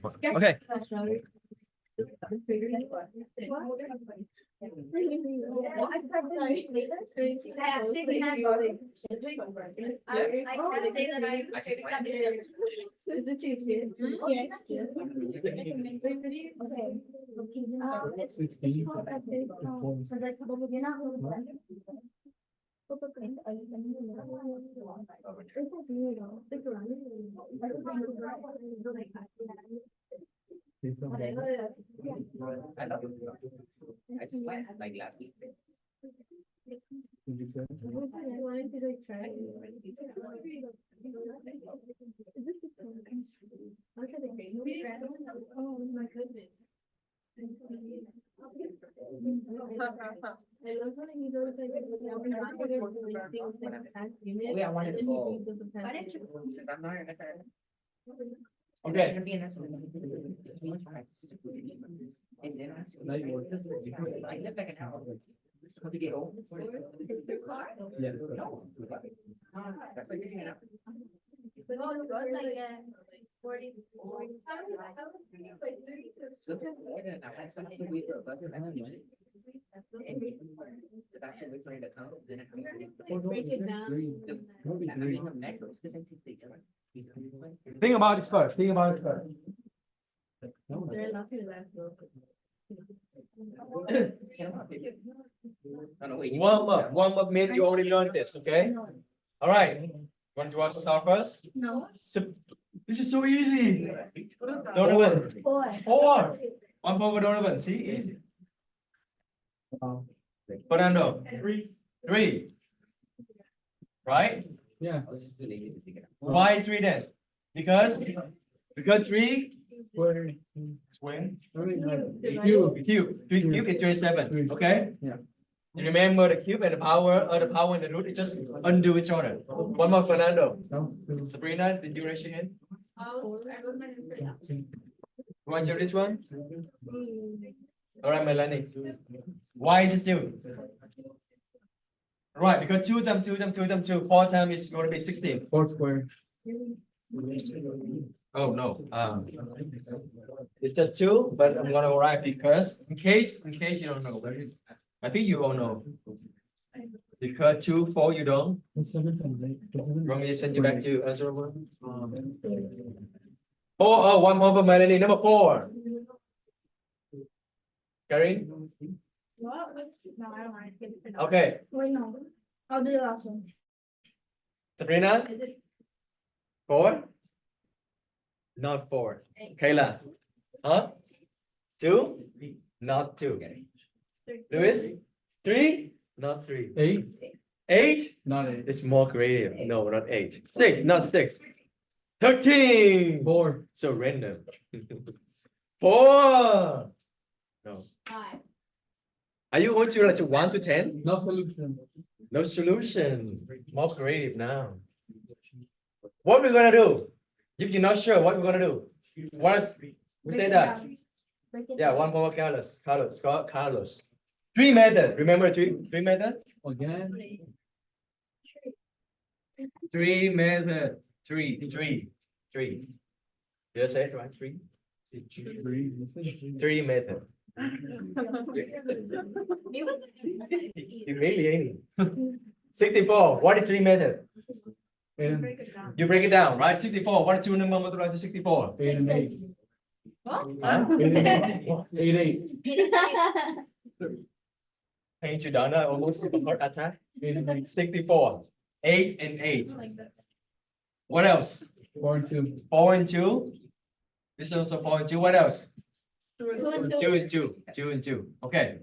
Okay. Okay. Think about it first. Think about it first. Warm up means you already learned this, okay? All right. Want to watch the star first? No. This is so easy. Donovan. Four. 1 for Donovan. See, easy. Fernando. Three. Right? Yeah. Why three then? Because three swing. Cube is 27. Okay? Yeah. You remember the cube and the power and the root, it just undo each other. One more, Fernando. Sabrina, did you raise your hand? Want to this one? All right, Melanie. Why is it 2? Right, because 2 times 2 times 2 times 2, 4 times is going to be 16. 4 square. Oh no. It's a 2, but I'm gonna write because in case you don't know, I think you all know. Because 2, 4 you don't. Want me to send you back to answer 1? 4, 1 more for Melanie. Number 4. Karin? Okay. Wait, no. I'll do the last one. Sabrina? 4? Not 4. Kayla? Huh? 2? Not 2. Louis? 3? Not 3. 8. 8? Not 8. It's more creative. No, not 8. 6, not 6. 13. 4. So random. 4. No. 5. Are you going to like to 1 to 10? No solution. No solution. More creative now. What we're gonna do? If you're not sure what we're gonna do, we say that. Yeah, 1 more Carlos. 3 method. Remember 3 method? Again. 3 method. 3. Did I say it right? 3. 3 method. You really ain't. 64. What is 3 method? And You break it down, right? 64. What is 2 number multiplied to 64? 8 and 8. Huh? 8 and 8. 8 8. Ain't you done that? Almost a heart attack. 8 and 8. 64. 8 and 8. What else? 4 and 2. 4 and 2. This is also 4 and 2. What else? 2 and 2 and 2. 2 and 2. Okay.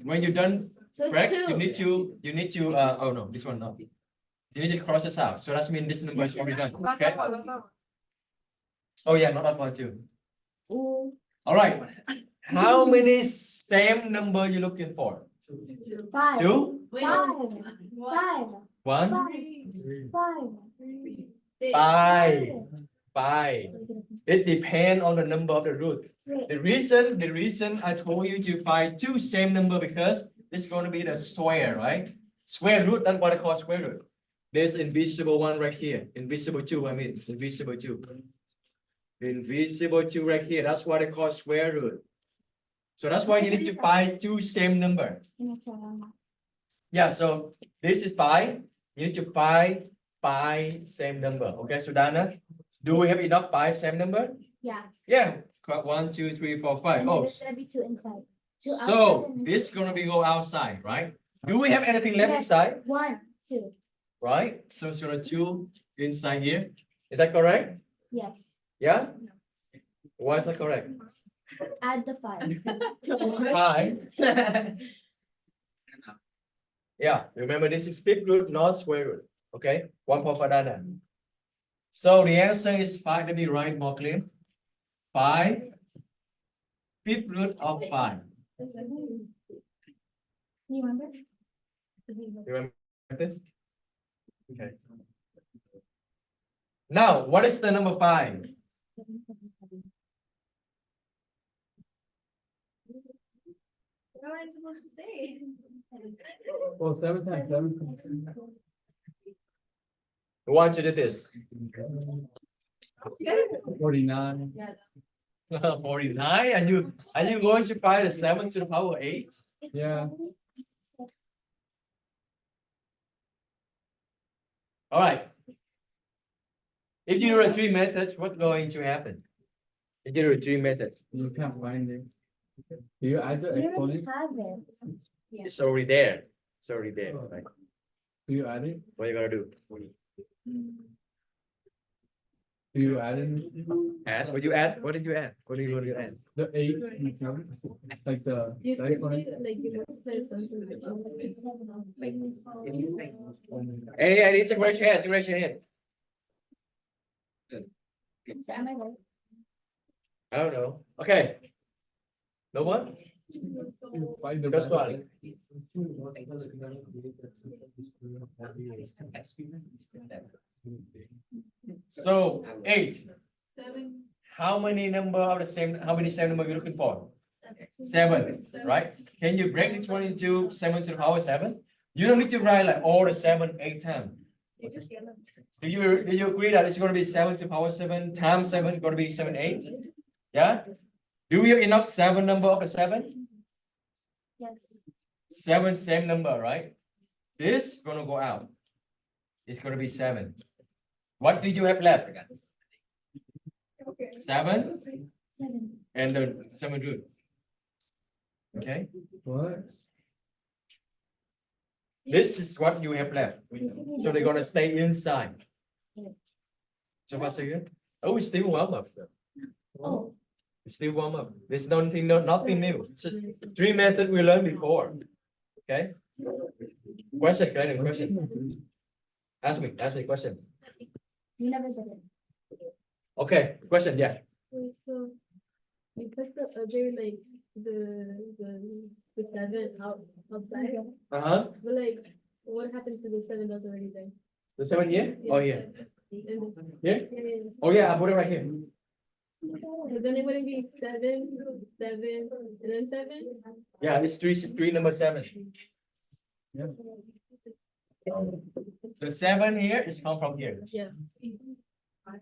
When you're done, So correct? it's 2. You need to oh no, this one no. You need to cross this out. So that means this number is already done. Okay. Oh yeah, not up 1 2. All right. How many same number you looking for? 5. 2, 5. 1, 5. 5. 5. It depends on the number of the root. The reason I told you to find 2 same number because this is going to be the square, right? Square root, that's what I call square root. There's invisible one right here. Invisible 2, I mean invisible 2. Invisible to right here. That's what they call square root. So that's why you need to find two same number. Yeah, so this is pi. You need to find pi same number. Okay, so Dana, do we have enough pi same number? Yeah. Yeah. 1, 2, 3, 4, 5. And then Oh, there's gonna be two inside. Two outside so and then this is two gonna be inside. go outside, right? Do we have anything left Yes. inside? 1, 2. Right? So it's gonna two inside here. Is that correct? Yes. Yeah? Why is that correct? Add the 5. Pi. Yeah, remember this is fifth root, not square root. Okay, one for Fadana. So the answer is 5. Let me write more clear. 5 fifth root of 5. You remember? You remember this? Okay. Now, what is the number 5? What am I supposed to say? Well, 7 times 7. Who wants to do this? 49. 49? Are you going to find the 7 to the power 8? Yeah. All right. If you do a 3 methods, what's going to happen? If you do a 3 method, You can't find it. Do you add the You exponent? already have it. it's already there. It's already there. Right? Do you add it? What are you gonna do? Do you add it? Add? What you add? What did you add? What do you want to add? The 8 and 7? Like the exponent? Any check raise your hand. Check raise your hand. So am I right? I don't know. Okay. No one? Find the Just value. one. So 8. How many number of the same? How many same number are you looking for? 7, right? Can you break this one into 7 to the power 7? You don't need to write like all the 7 8 times. Do you agree that it's going to be 7 to the power 7 times 7 is going to be 7 8? Yeah. Do we have enough 7 number of the 7? Yes. 7 same number, right? This gonna go out. It's gonna be 7. What do you have left? 7 7. and the 7 root. Okay, What? this is what you have left. So they're gonna stay inside. So what's again? Oh, it's still warm up. Oh. It's still warm up. There's nothing new. It's just 3 methods we learned before. Okay. Question, question. Ask me question. You never said it. Okay, question, yeah. Wait, so you put the other like the 7 outside, Uh-huh. but like what happens to the 7 that's already there? The 7 here? Oh, here. And Here? then, Oh, yeah, I put it right here. but then it wouldn't be 7, 7, and then 7. Yeah, it's three number 7. The 7 here is come from here. Yeah.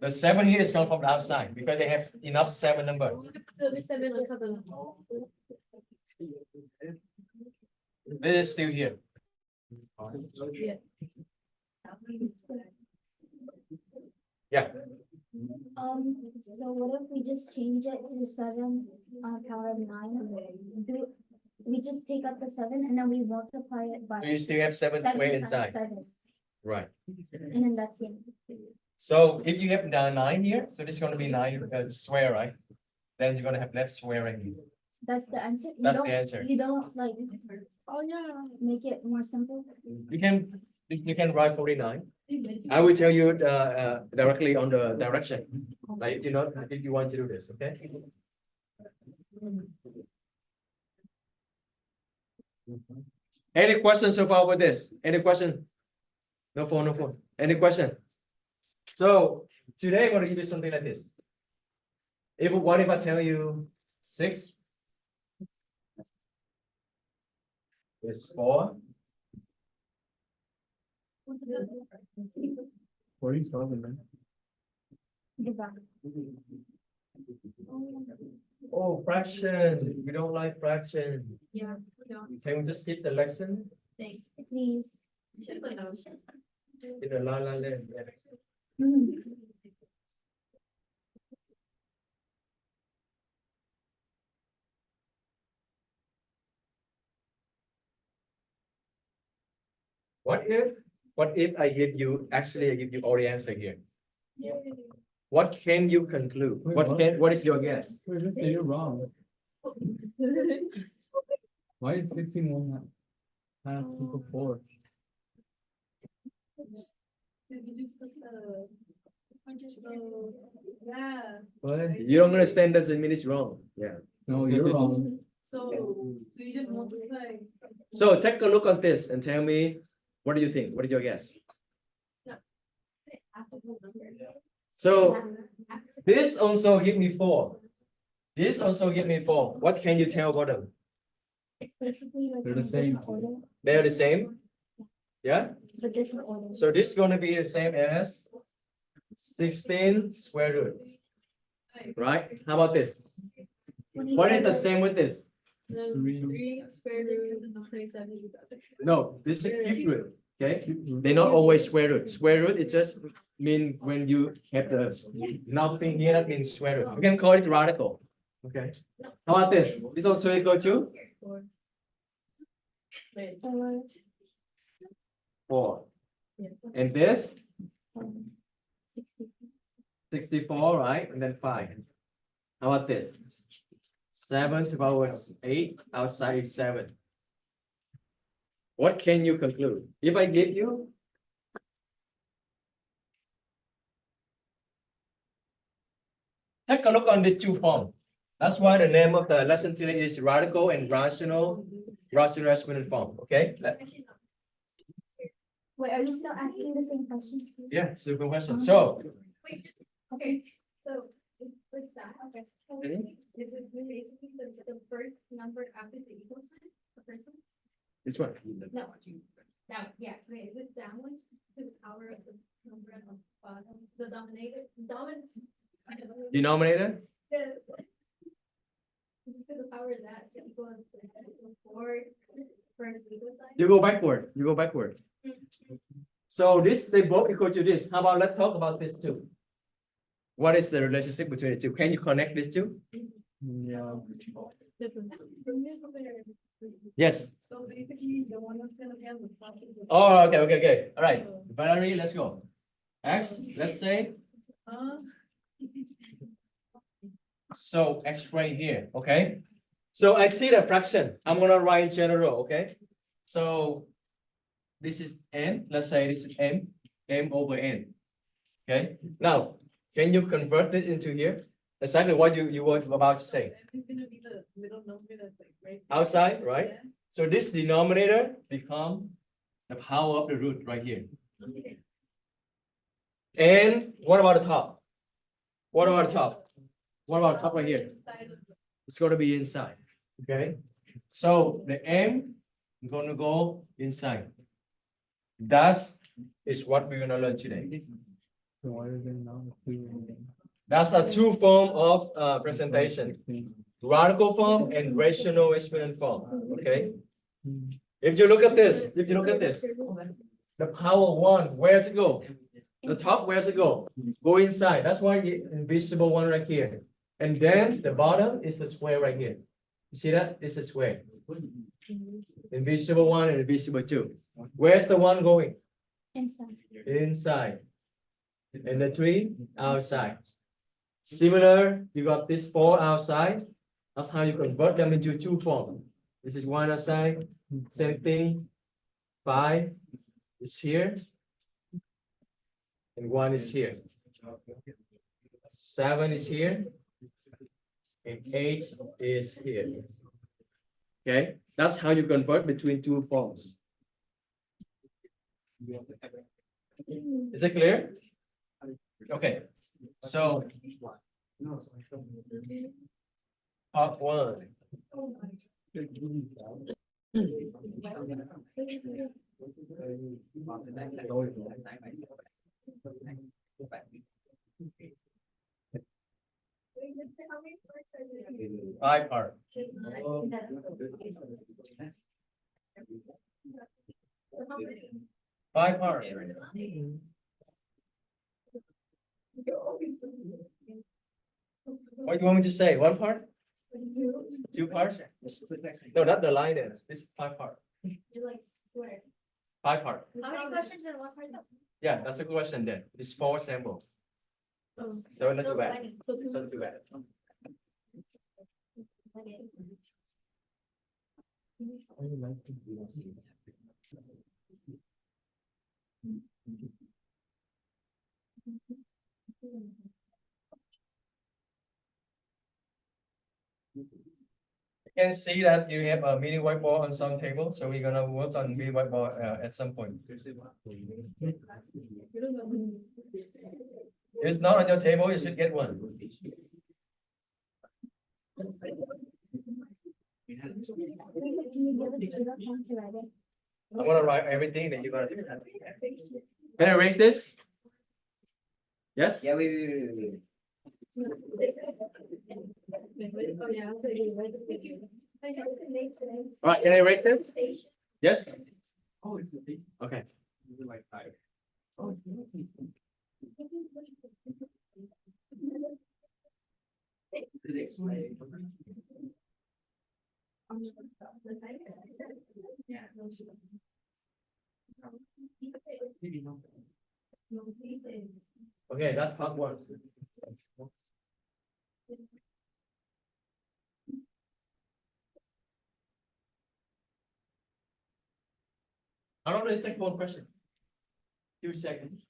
The 7 here is come from the outside because they have enough 7 number. So the 7 on top of This is still here. Yeah. Yeah. So what if we just change it to 7 power of 9? Do we just take out the 7 and then we multiply it by So you still have 7 7 square times inside. 7, Right. and then that's it. So if you have the 9 here, so this is gonna be 9 square, right? Then you're gonna have left square right here. That's the answer. You That's the don't- answer. You don't like, oh yeah, make it more simple. You can write 49. I will tell you directly on the direction. Like if you want to do this, okay? Any questions so far with this? Any question? No phone, no phone. Any question? So today I'm gonna give you something like this. What if I tell you 6 is 4? 47, man. Divide. Oh, fraction. We don't like fraction. Yeah. Can we just skip the lesson? Thanks. Please. Should put those. In the la la land. Mhm. What if I give you, actually I give you all the answer here. What can you conclude? Wait, What is your guess? Wait, just say you're wrong. Why is 61 half equal 4? Did you just put the? Yeah, What? You don't understand doesn't mean it's wrong. Yeah. No, you're wrong. so you just multiply. So take a look at this and tell me, what do you think? What is your guess? So this also give me 4. This also give me 4. What can you tell about them? It's basically like. They're in the a same. different order, They're the same? Yeah? but different order. So this is gonna be the same as 16 square root, right? How about this? What is the same with this? Three square root 27. No, this is cube root, okay? They're not always square root. Square root, it just mean when you have the nothing here, that means square root. You can call it radical, okay? How about this? This also equal to Wait, Or, 4. Yeah. And this, um, 60. 64, right? And then 5. How about this? 7 to the power 8, outside is 7. What can you conclude? If I give you take a look on these two forms. That's why the name of the lesson today is radical and rational exponent form. Okay? Wait, are you still asking the same question? Yeah, super question. So wait, okay, so it's like that, okay. Mhm. Is it basically the first number after the equal sign, the first one? this one. No. Now, yeah, wait, is it downwards to the power of the number at the bottom, the Denominator? Is it to the power of that to equal 4 first equal sign? You go backward. You go backward. So this they both equal to this. How about let's talk about this too. What is the relationship between the two? Can you connect these two? Yeah. Yes. So basically, the one that's gonna be on the top is the. Oh, okay. All right. Valerie, let's go. X, let's say. So X right here, okay? So I see the fraction. I'm gonna write in general, okay? So this is n. Let's say this is m over n. Okay. Now, can you convert it into here? Exactly what you were about to say. It's gonna be the middle number that's like right. Outside, right? So this denominator become the power of the root right here. And what about the top? What about the top? What about the top right here? It's going to be inside. Okay. So the m is going to go inside. That is what we're going to learn today. So why is there now 2? That's a two form of presentation. Radical form and rational exponent form. Okay. If you look at this, the power 1, where's it go? The top, where's it go? Go inside. That's why the invisible one right here. And then the bottom is the square right here. You see that? It's a square. Invisible 1 and invisible 2. Where's the one going? Inside. Inside. And the 3 outside. Similar, you got this 4 outside. That's how you convert them into two forms. This is 1 outside. Same thing. 5 is here. And 1 is here. 7 is here. And 8 is here. Okay, that's how you convert between two forms. Is it clear? Okay, so part 1. How many parts are there? 5 part. How many? 5 part. What do you want me to say? 1 part? 2 parts? No, not the line there. This is 5 part. Like swear. 5 part. How many questions in one part though? Yeah, that's a good question then. It's 4 sample. Oh. So not too Still bad. 20. So It's not too bad. Okay. You can see that you have a mini whiteboard on some table, so we're gonna work on mini whiteboard at some point. If it's not on your table, you should get one. Can you give us enough time to write it? I'm gonna write everything that you're gonna do. Can I erase this? Yes? Yeah, wait. Oh, yeah. All right, can I erase this? Yes? Okay. Okay, that's part 1. How long does it take for one question? 2 seconds.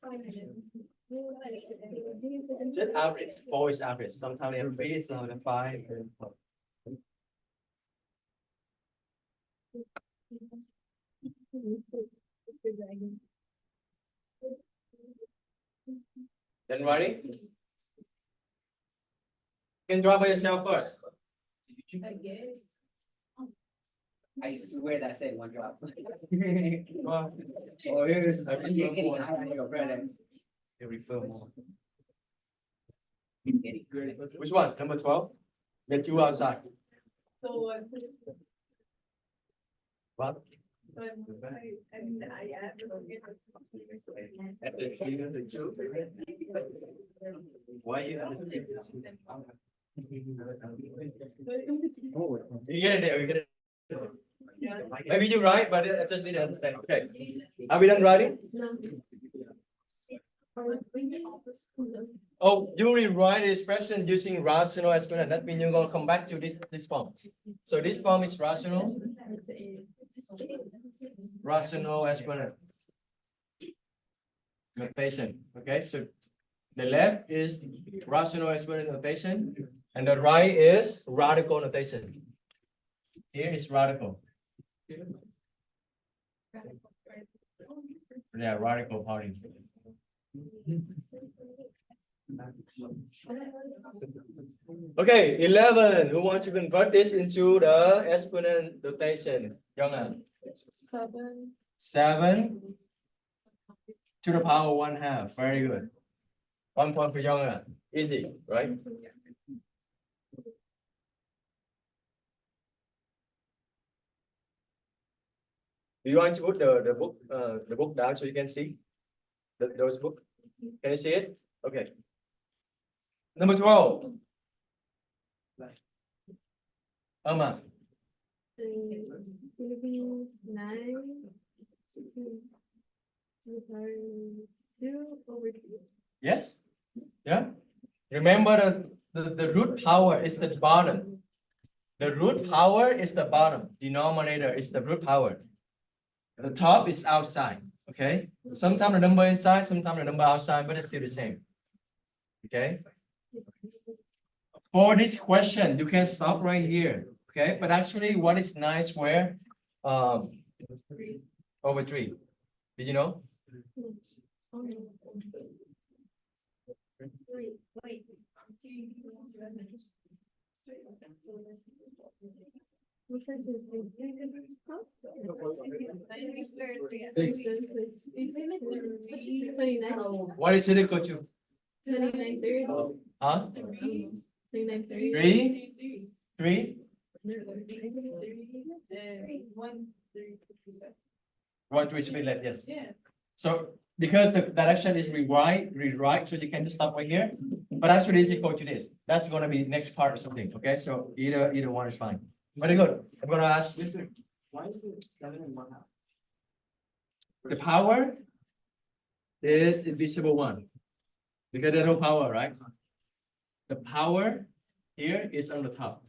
Just average, 4 is average. Sometimes they have 3, sometimes they have 5. Then writing? You can draw by yourself first. I guess. I swear that said one drop. Wow. Oh, yeah. I refer more. Your brother. You refer more. Getting good. Which one? Number 12? Get 2 outside. So what? What? I mean, I have to get Why you have to give this? Oh, You get it there, you get it. Maybe you're right, but I just need to understand. Okay. Are we done writing? Oh, you rewrite the expression using rational exponent. That means you're gonna come back to this form. So this form is rational exponent notation. Okay, so the left is rational exponent notation, and the right is radical notation. Here is radical. Yeah, radical party. Okay, 11. Who want to convert this into the exponent notation? Young 7 to the power 1/2. Very good. 1 point for Young. Easy, right? Do you want to put the book down so you can see those book? Can you see it? Okay. Number 12. Irma. It'll be 9 to the power 2/3. Yes? Yeah? Remember the root power is the bottom. The root power is the bottom. Denominator is the root power. The top is outside. Okay? Sometimes the number inside, sometimes the number outside, but it's still the same. Okay? For this question, you can stop right here. Okay? But actually, what is 9 square? Over 3. Did you know? Wait. What is it equal to? 29 thirds. Huh? Three. 3, 1, 3 split left, yes. Yeah. So because the direction is rewrite, so you can just stop right here. But actually is equal to this. That's gonna be next part or something, okay? So either one is fine. Very good. I'm gonna ask Why is it 7 1/2? the power is invisible one. Because there's no power, right? The power here is on the top.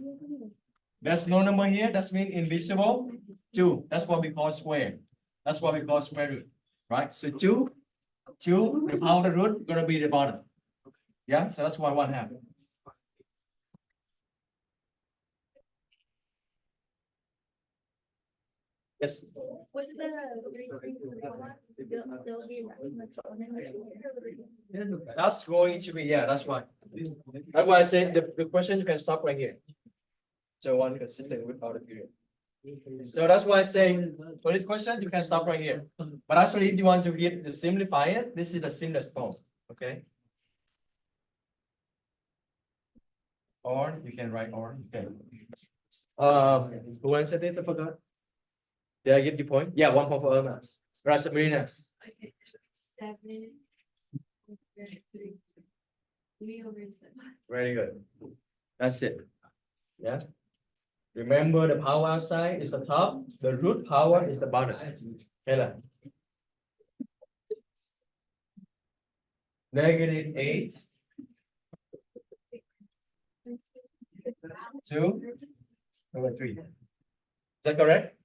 There's no number here, that's mean invisible 2. That's what we call square. That's what we call square root, right? So 2, the power of the root gonna be the bottom. Yeah, so that's why 1/2. Yes, What's the they'll be that's going to be, yeah, that's why. That's why I say the question you can stop right here. So one consistent with all the period. So that's why I say for this question, you can stop right here. But actually, if you want to get the simplify it, this is the simplest form, okay? Or you can write or, okay. Who answered it? I forgot. Did I give you point? Yeah, 1 point for Irma. Right, Sabrina. 7 over 3. 3 over 7. Very good. That's it. Yeah. Remember the power outside is the top, the root power is the bottom. Okay. -8. 2 over 3. Is that correct?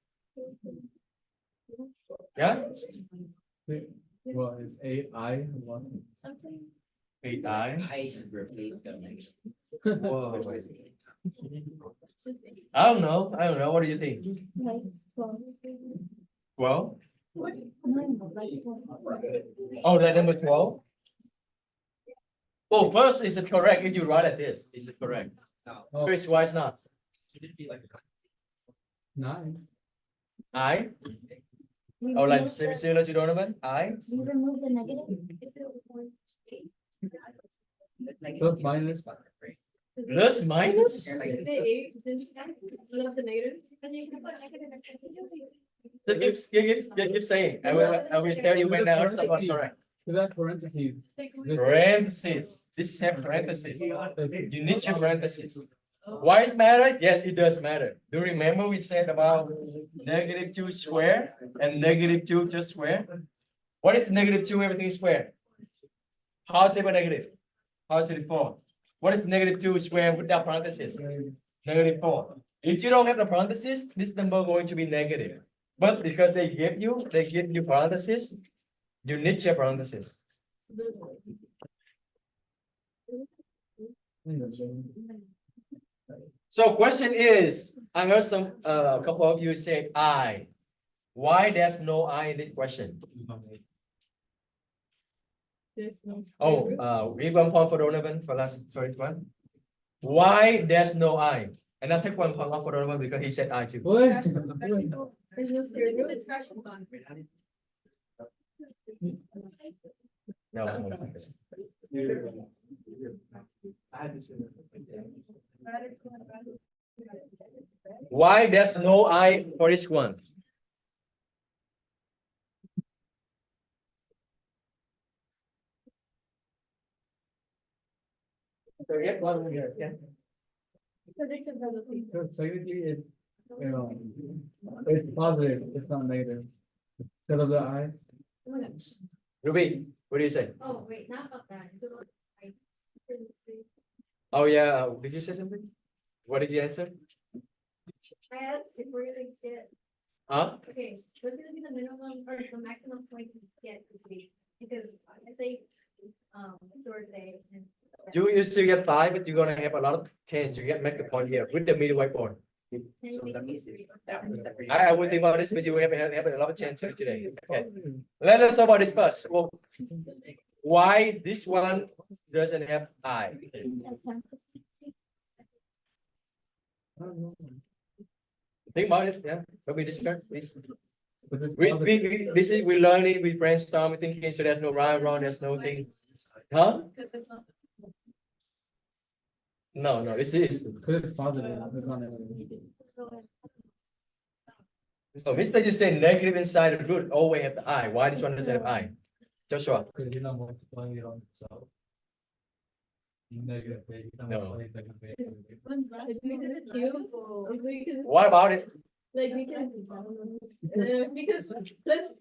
Yeah? Well, it's 8I 1. Something. 8i. I should replace the next. Whoa. I don't know. What do you think? Like 12. 12? No, like 12. Oh, that number 12? Oh, first, is it correct if you write like this? Is it correct? Oh, Chris, why is not? 9. I? We Oh, like remove the- similar to Donovan? I? We remove the negative. Plus minus. Plus minus? Is it 8? Did you have the negative? Because you can put negative next to Keep saying. I will tell you when the answer is correct. To that parentheses. Parentheses. This have parentheses. You need your parentheses. Why it matter? Yeah, it does matter. Do you remember we said about -2 square and -2 just square? What is -2 everything square? Positive or negative? Positive 4. What is -2 square without parentheses? -4. If you don't have the parentheses, this number going to be negative. But because they give you parentheses, you need your parentheses. So question is, I heard some a couple of you say I. Why there's no I in this question? Oh, give 1 point for Donovan for first one. Why there's no I? And I'll take 1 point off for Donovan because he said I too. What? No, one second. Why there's no I for this one? So get one here, yeah. So technically, it's positive, it's not negative. Instead of the I. Ruby, what do you say? Oh, wait, not about that. It's about, like, Oh yeah, did you say something? What did you answer? I asked if we're gonna get, Huh? okay, what's gonna be the minimum or the maximum point to get this week? Because I say, short day and. You still get 5, but you're gonna have a lot of 10. You get make the point here with the middle whiteboard. Then you make it easier. I would think about this, but you have a lot of 10 today. Okay. Let us talk about this first. Well, why this one doesn't have I? Think about it, yeah. But we discuss this. We learning, we brainstorm, we thinking, so there's no right or wrong, there's no thing. Huh? Because it's not. No, this is. Cause it's positive, it's not negative. So instead you say negative inside the root, always have the I. Why this one doesn't have I? Joshua, Cause you're not multiplying it on itself. Negative eight, you're not No. multiplying negative eight. If we did a cube, if we can, what about it? like, we can, because plus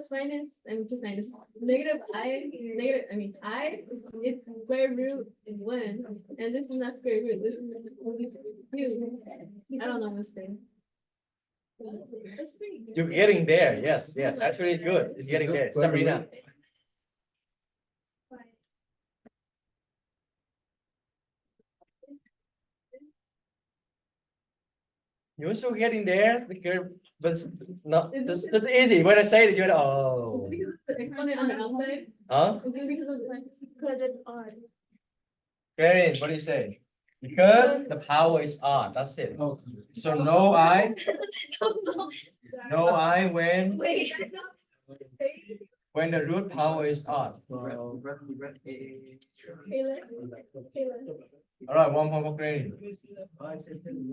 minus, plus minus, negative I, negative, I is square root is one, and this is not square root, this is cube. I don't know this thing. That's pretty good. You're getting there. Yes, actually it's good. It's getting there. Sabrina. You're also getting there because, but it's not, it's easy. When I say it, you're oh, Because of the exponent on the outside, huh? is it because of the. Cause it's odd. Karen, what do you say? Because the power is on. That's it. Oh. So no I when Wait. when the root power is on. Well, Kayla. All right, one more Karen.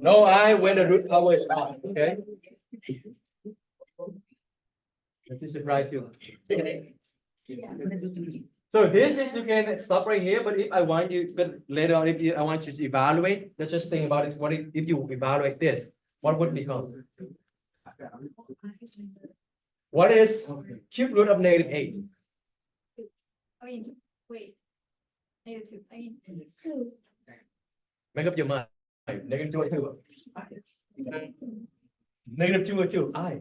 No I when the root power is on. Okay. This is right too. So this is, you can stop right here, but if I want you, but later on, if you, I want you to evaluate, let's just think about it. What if you evaluate this, what would become? What is cube root of -8? I mean, wait. -2, I mean. Two. Make up your mind. -2 or 2? -2 or 2? I.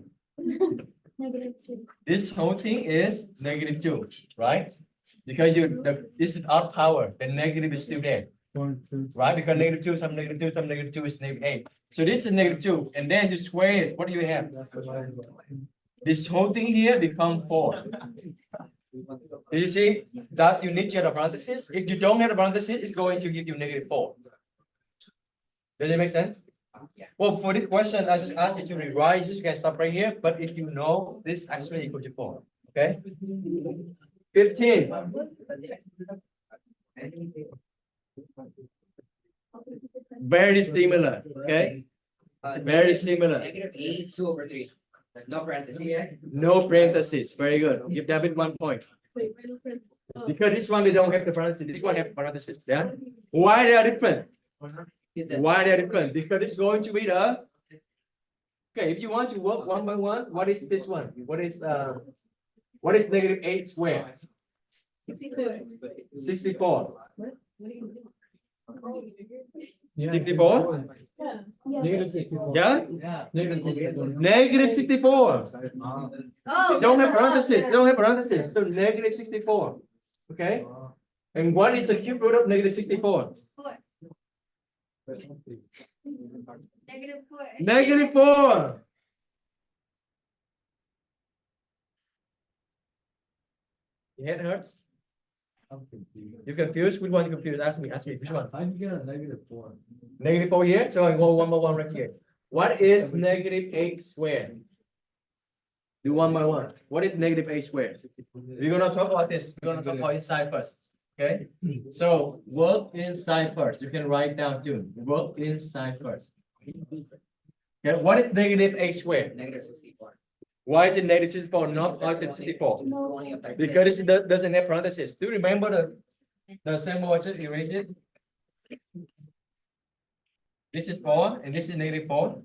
Negative two. This whole thing is -2, right? Because this is odd power, the negative is still there. 1, 2, Right, because -2, some -2, some -2 is -8. So this is -2, and then you square it. What do you have? that's what I. This whole thing here become 4. Do you see that you need to have a parenthesis? If you don't have a parenthesis, it's going to give you -4. Does it make sense? Well, for this question, I just asked you to rewrite. You can stop right here. But if you know this actually equal to 4, okay? 15. Very similar, okay? Very similar. -8, 2/3. No parentheses. No parentheses. Very good. Give David 1 point. Wait, final print. Oh. Because this one they don't have the parentheses. This one have parentheses. Yeah. Why they are different? Is that Why they are different? Because it's going to be the. Okay, if you want to work one by one, what is this one? What is -8 squared? 64. Yeah. 64? Yeah. Negative 64. Yeah? yeah. Negative 64. Oh. Don't have parentheses. Don't have parentheses. So -64. Okay. And what is the cube root of -64? 4. -4. -4. Your head hurts? I'm confused. You confused? Which one you confused? Ask me. Which one? How'd you get a -4? -4 here? So I go one by one right here. What is -8 squared? Do one by one. What is -8 squared? We're gonna talk about this. We're gonna talk about inside first. Okay? So work inside first. You can write down too. Work inside first. Okay, what is -8 squared? -64. Why is it -64, not positive 64? No. Because it doesn't have parentheses. Do you remember the symbol? I just erase it. This is 4 and this is -4.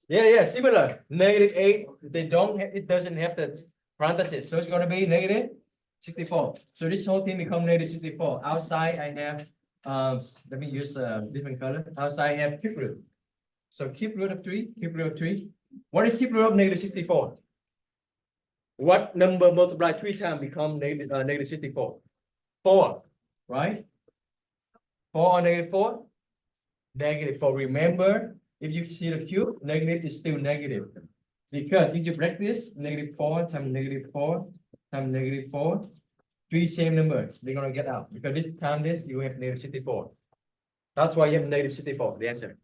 Yeah, similar. -8. They don't have, it doesn't have the parentheses, so it's gonna be -64. So this whole thing become -64. Outside I have let me use a different color. Outside I have cube root. So cube root of 3, cube root of 3. What is cube root of -64? What number multiply 3 times become -64? 4, right? 4 or -4? -4. Remember, if you see the cube, negative is still negative. Because if you break this, -4 times -4 times -4, 3 same numbers, they're gonna get out. Because this time this, you have -64. That's why you have -64, the answer.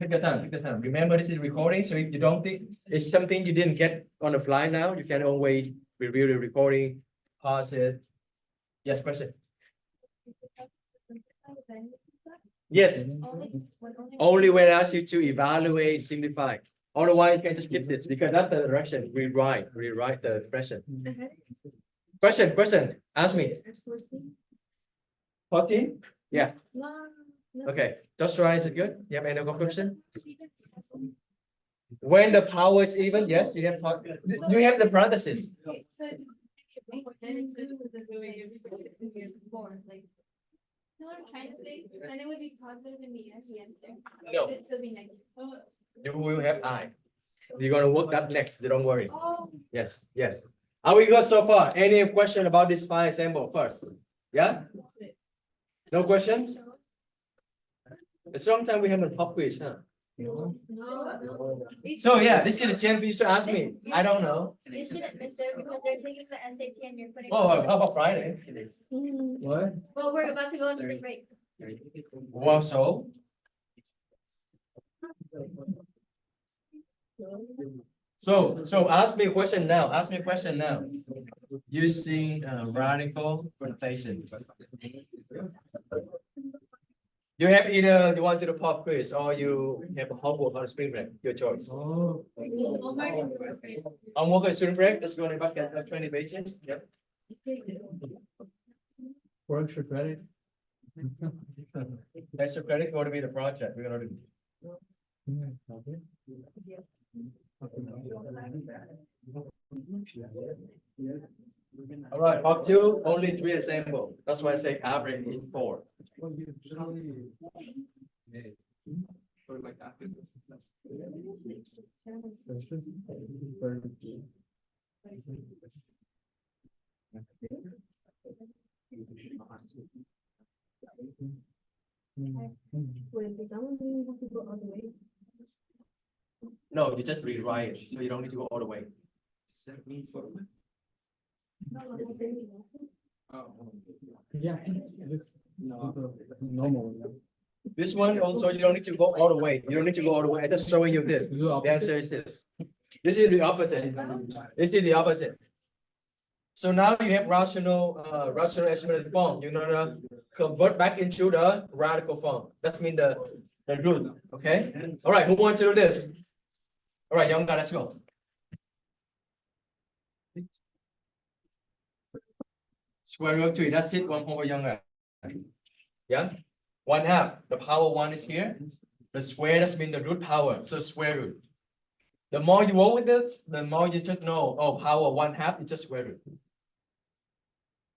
Take your time, take your time. Remember, this is recording, so if you don't think it's something you didn't get on the fly now, you can always review the recording, pause it. Yes, question. Yes, Only. only when I ask you to evaluate, simplify. Otherwise, you can just skip this because that's the direction. Rewrite the expression. Question. Ask me. 14? Yeah. Okay. Joshua, is it good? You have any other question? When the power is even, yes, you have you have the parentheses. Okay, so then it's the four, like. You know what I'm trying to say? Then it would be positive and be yes, the answer. No, It'd still be negative. you will have I. You're gonna work that next. Don't worry. Yes. Are we good so far? Any question about this file example first? Yeah? No questions? It's a long time we haven't pop quiz, huh? So yeah, this is the chance for you to ask me. I don't know. You shouldn't miss it because they're taking the SAT and you're putting. Oh, how about Friday? What? Well, we're about to go into the break. Well, so ask me a question now. Ask me a question now. Using radical rotation. You have either you want to the pop quiz or you have a homework on spring break. Your choice. Oh. Homework on spring break. Let's go back at 20 pages. Yep. For extra credit. Extra credit going to be the project. We're gonna do. All right, part two, only 3 assemble. That's why I say average is 4. No, you just rewrite it, so you don't need to go all the way. Yeah. Just normal. This one also, you don't need to go all the way. You don't need to go all the way. I'm just showing you this. The answer is this. This is the opposite. This is the opposite. So now you have rational estimated form. You're gonna convert back into the radical form. That's mean the root. Okay. All right. Who wants to do this? All right, young guy, let's go. Square root of 3. That's it. 1 over young guy. Yeah. 1/2. The power 1 is here. The square that's mean the root power. So square root. The more you work with it, the more you just know. Oh, power 1/2 is just square root.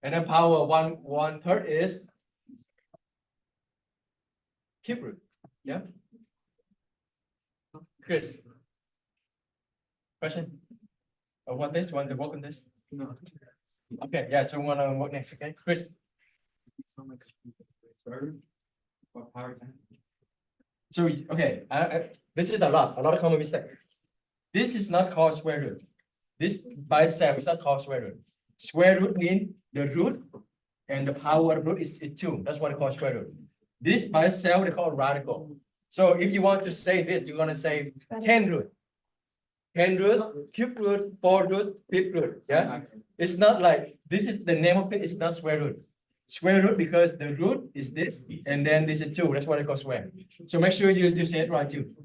And then power 1/3 is cube root. Yeah. Chris. Question? Or want this? Want to work on this? No. Okay, yeah, so we wanna work next, okay? Chris. So, okay, this is a lot of common mistake. This is not called square root. This by itself is not called square root. Square root means the root and the power of root is 2. That's what they call square root. This by itself they call radical. So if you want to say this, you're gonna say 10 root. 10 root, cube root, 4 root, 5th root. Yeah, it's not like this is the name of it. It's not square root. Square root because the root is this, and then this is 2. That's what I call square. So make sure you say it right too.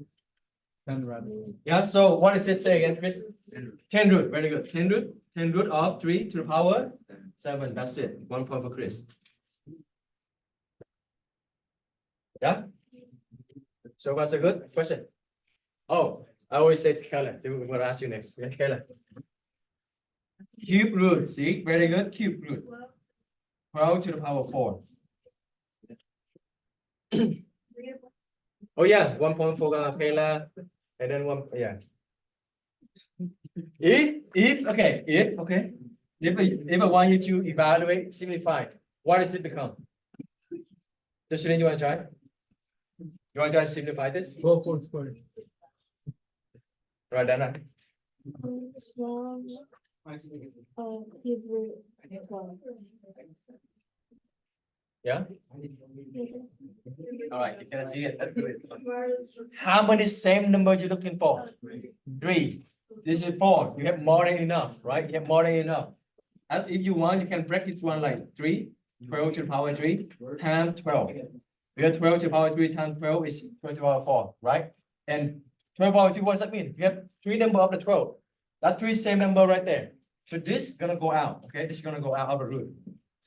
10 radical. Yeah. So what does it say again, Chris? 10 root. Very good. 10 root. 10 root of 3 to the power 7. That's it. 1 point for Chris. Yeah. So what's a good question? Oh. I always say to Kayla, I'm going to ask you next. Yeah, Kayla. Cube root, see? Very good. Cube root. 12 to the power 4. Oh, yeah. 1 point for Kayla. And then 1, yeah. If I want you to evaluate, simplify, what does it become? Justin, you want to try? You want to try to simplify this? Go for square. Right, Dana. Yeah. All right, you can see it. How many same number you looking for? 3. This is 4. You have more than enough, right? You have more than enough. And if you want, you can break this one like 3, 12 to the power 3 times 12. Because 12 to the power 3 times 12 is 20 to the power 4, right? And 12 power 2, what does that mean? You have three number of the 12. That three same number right there. So this is gonna go out, okay? This is gonna go out of the root.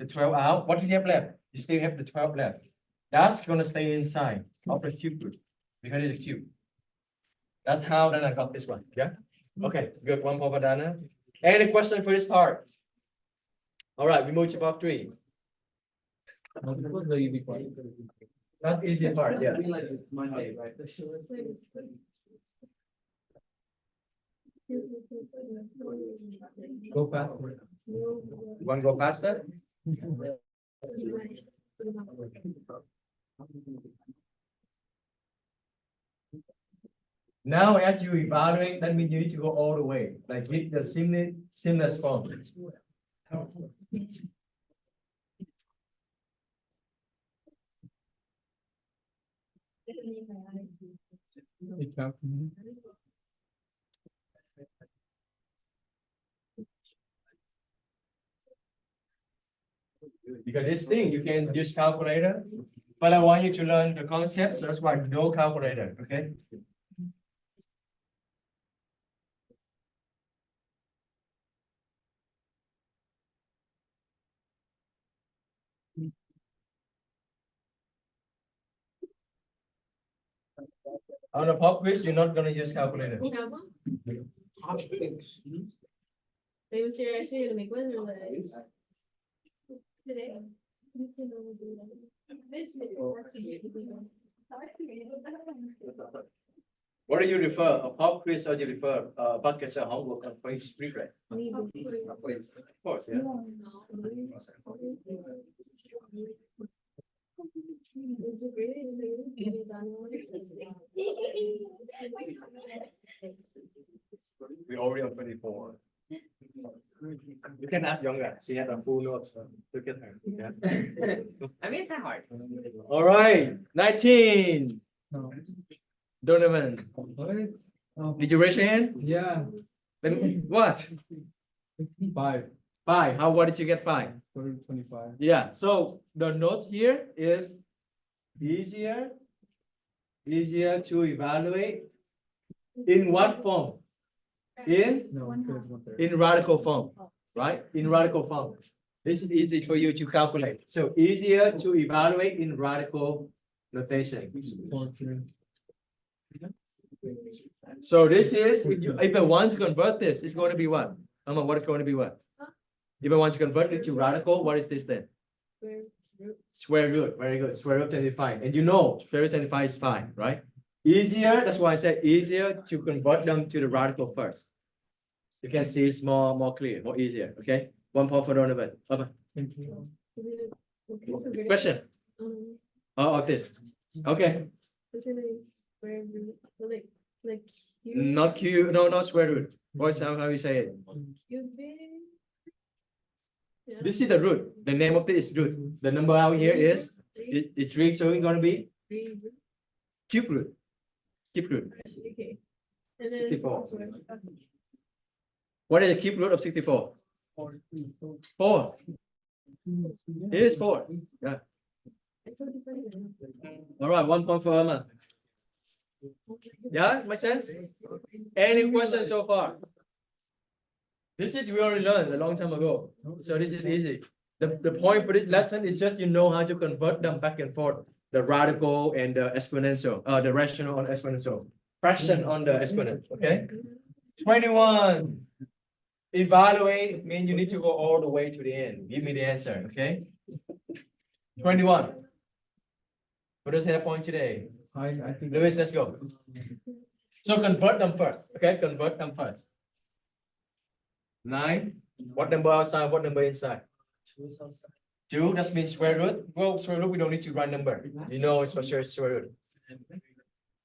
So 12 out. What do you have left? You still have the 12 left. That's gonna stay inside of the cube root because it's a cube. That's how then I got this one. Yeah. Okay. Good. One more for Dana. Any question for this part? All right. We move to part 3. The easy part. Not easy part. Yeah. We like it's Monday, right? Go fast. You want to go faster? Now, as you evaluate, that means you need to go all the way, like hit the seamless form. It calculates. Because this thing, you can use calculator, but I want you to learn the concept, so that's why no calculator, okay? On the pop quiz, you're not gonna use calculator. You have one? They was here actually to make one or like. Today. What do you refer? A pop quiz or you refer buckets of homework and quiz refresh? Of course, yeah. We already on 24. You can ask younger. She had a full notes. Look at her. Yeah. I mean, it's not hard. All right, 19. No. Donovan, What? Oh, did you raise your hand? yeah. Then what? 5 5. What did you get 5? for 25. Yeah. So the note here is easier to evaluate. In what form? In No, because 1/3. in radical form, right? In radical form. This is easy for you to calculate. So easier to evaluate in radical notation. 4/3. So this is, if I want to convert this, it's going to be what? What is going to be what? If I want to convert it to radical, what is this then? Square root. Very good. Square root 25. And you know, square root 25 is 5, right? Easier, that's why I said easier to convert them to the radical first. You can see it's more clear, more easier, okay? 1 point for Donovan. Bye-bye. Thank you. Question of this. Okay, Square root, like not Q, no, not square root. What's how you say it? cubic. Yeah. This is the root. The name of this is root. The number out here is, it's 3, so it's gonna be Three, cube root. Cube root. okay. And then. 64. What is the cube root of 64? 4. It is 4. Yeah. All right, 1 point for Emma. Yeah, make sense? Any questions so far? This is we already learned a long time ago. So this is easy. The point for this lesson is just you know how to convert them back and forth. The radical and the exponential, the rational and exponential. Fraction on the exponent, okay? 21. Evaluate means you need to go all the way to the end. Give me the answer, okay? 21. What does that point today? I think Luis, let's go. So convert them first, okay? Convert them first. 9. What number outside? What number inside? 2. That means square root. Well, square root, we don't need to write number. You know it's for sure square root.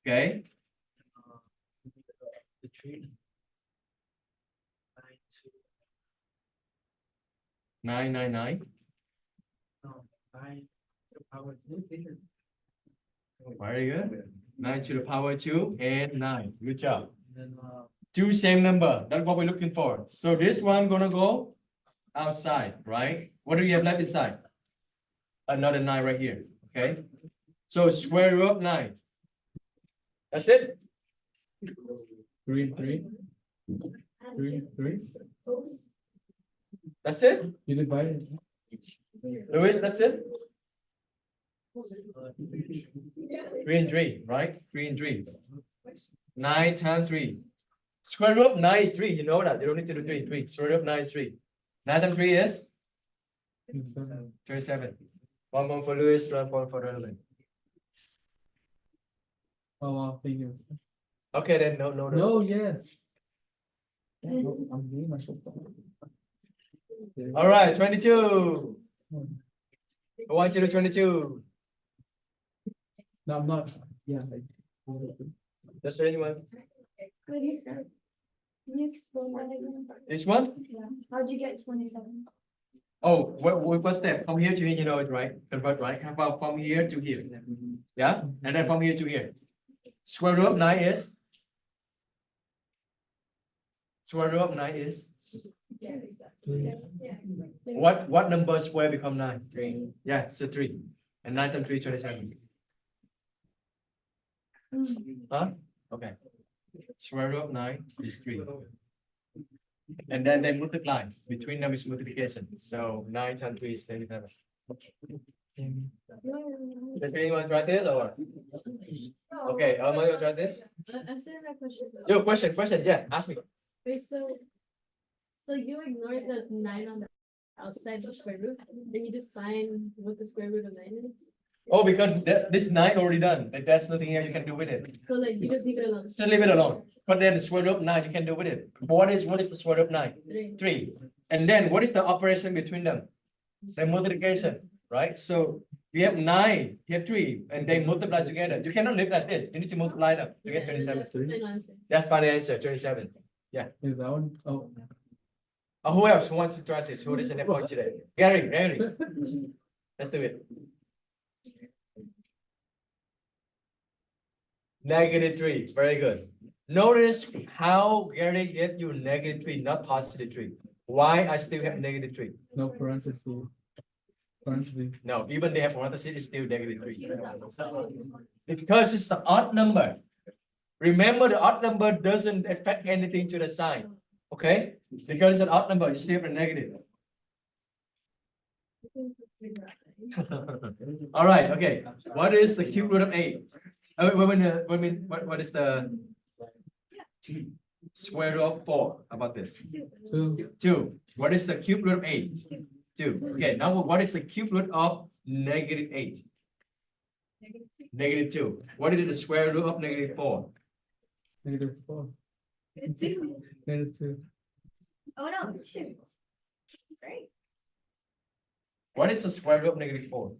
Okay. 999. Very good. 9 to the power 2 and 9. Good job. Two same number. That's what we're looking for. So this one gonna go outside, right? What do you have left inside? another 9 right here, okay? So square root of 9. That's it. 3 and 3. 3 and 3. That's it. You divide it. Louis, that's it. 3 and 3, right? 3 and 3. 9 times 3. Square root of 9 is 3. You know that. You don't need to do 3 and 3. Square root of 9 is 3. 9 times 3 is 27. 1 point for Louis, 1 point for Roland. Oh, wow, thank you. Okay, then no. No, yes. No, I'm doing my stuff. All right, 22. I want you to 22. No, I'm not. Yeah. That's the anyone. What you said? Can you explain that again? This one? Yeah. How'd you get 27? Oh, what step? From here to here, you know it, right? Convert, right? How about from here to here? Yeah, and then from here to here. Square root of 9 is? Square root of 9 is? What number square become 9? 3. Yeah, so 3. And 9 times 3, 27. Huh? Okay. Square root of 9 is 3. And then they multiply. Between them is multiplication. So 9 times 3 is 27. Does anyone try this or? Okay, I'm gonna try this. I still have a question. Yo, question, yeah, ask me. Wait, so you ignore the 9 on the outside the square root, then you just find what the square root of 9 is? Oh, because this 9 already done. There's nothing else you can do with it. So like you just leave it alone. Just leave it alone. But then the square root of 9 you can do with it. What is the square root of 9? 3. 3. And then what is the operation between them? The multiplication, right? So we have 9, you have 3, and they multiply together. You cannot live like this. You need to multiply them to get 27. That's my answer. That's final answer, 27. Is that one? Oh. Who else who wants to try this? Who doesn't have point today? Gary. Let's do it. -3. Very good. Notice how Gary get you -3, not +3. Why I still have -3? No parentheses. Parentheses. No, even they have parentheses, it's still -3. Because it's the odd number. Remember, the odd number doesn't affect anything to the sign. Okay? Because it's an odd number, you still have a negative. All right, okay. What is the cube root of 8? What is the square root of 4? How about this? 2. 2. What is the cube root of 8? 2. Okay, now what is the cube root of -8? -2. What is the square root of -4? -4. Two. -2. Oh, no, 2. Great. What is the square root of -4?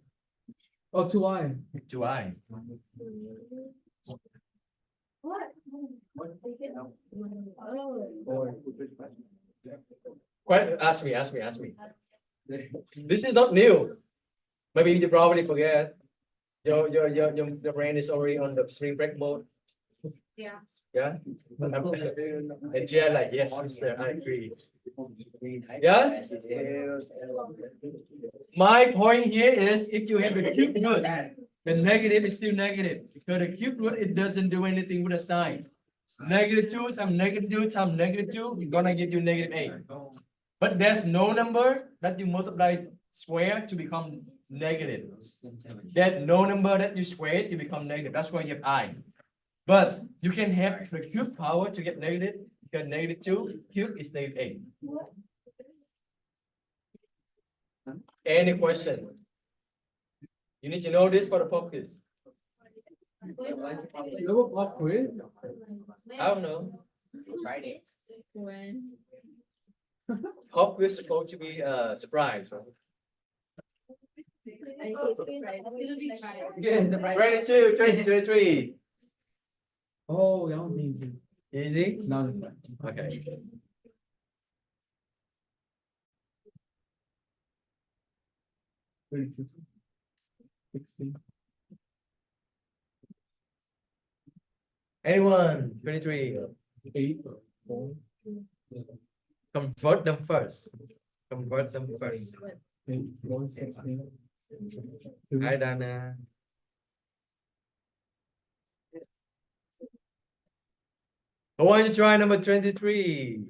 Oh, 2i. 2i. What? Ask me. This is not new. Maybe you probably forget. Your brain is already on the spring break mode. Yeah. Yeah. And yeah, like yes, mister, I agree. Yeah. My point here is if you have a cube root, the negative is still negative because the cube root it doesn't do anything with a sign. -2 times -2 times -2, you're gonna give you -8. But there's no number that you multiply square to become negative. That no number that you square it, you become negative. That's why you have I. But you can have the cube power to get negative because -2 cube is -8. Any question? You need to know this for the pop quiz. Double pop quiz? I don't know. Friday. When? Pop quiz is supposed to be a surprise. I hate Friday. It'll be Friday. Yeah, the Friday. 22, 23. Oh, that one's easy. Easy? No. Okay. $32. 16. Anyone? 23. 8. 4. Convert them first. Convert them first. 8. 4. 16. Hi, Dana. Who want to try number 23?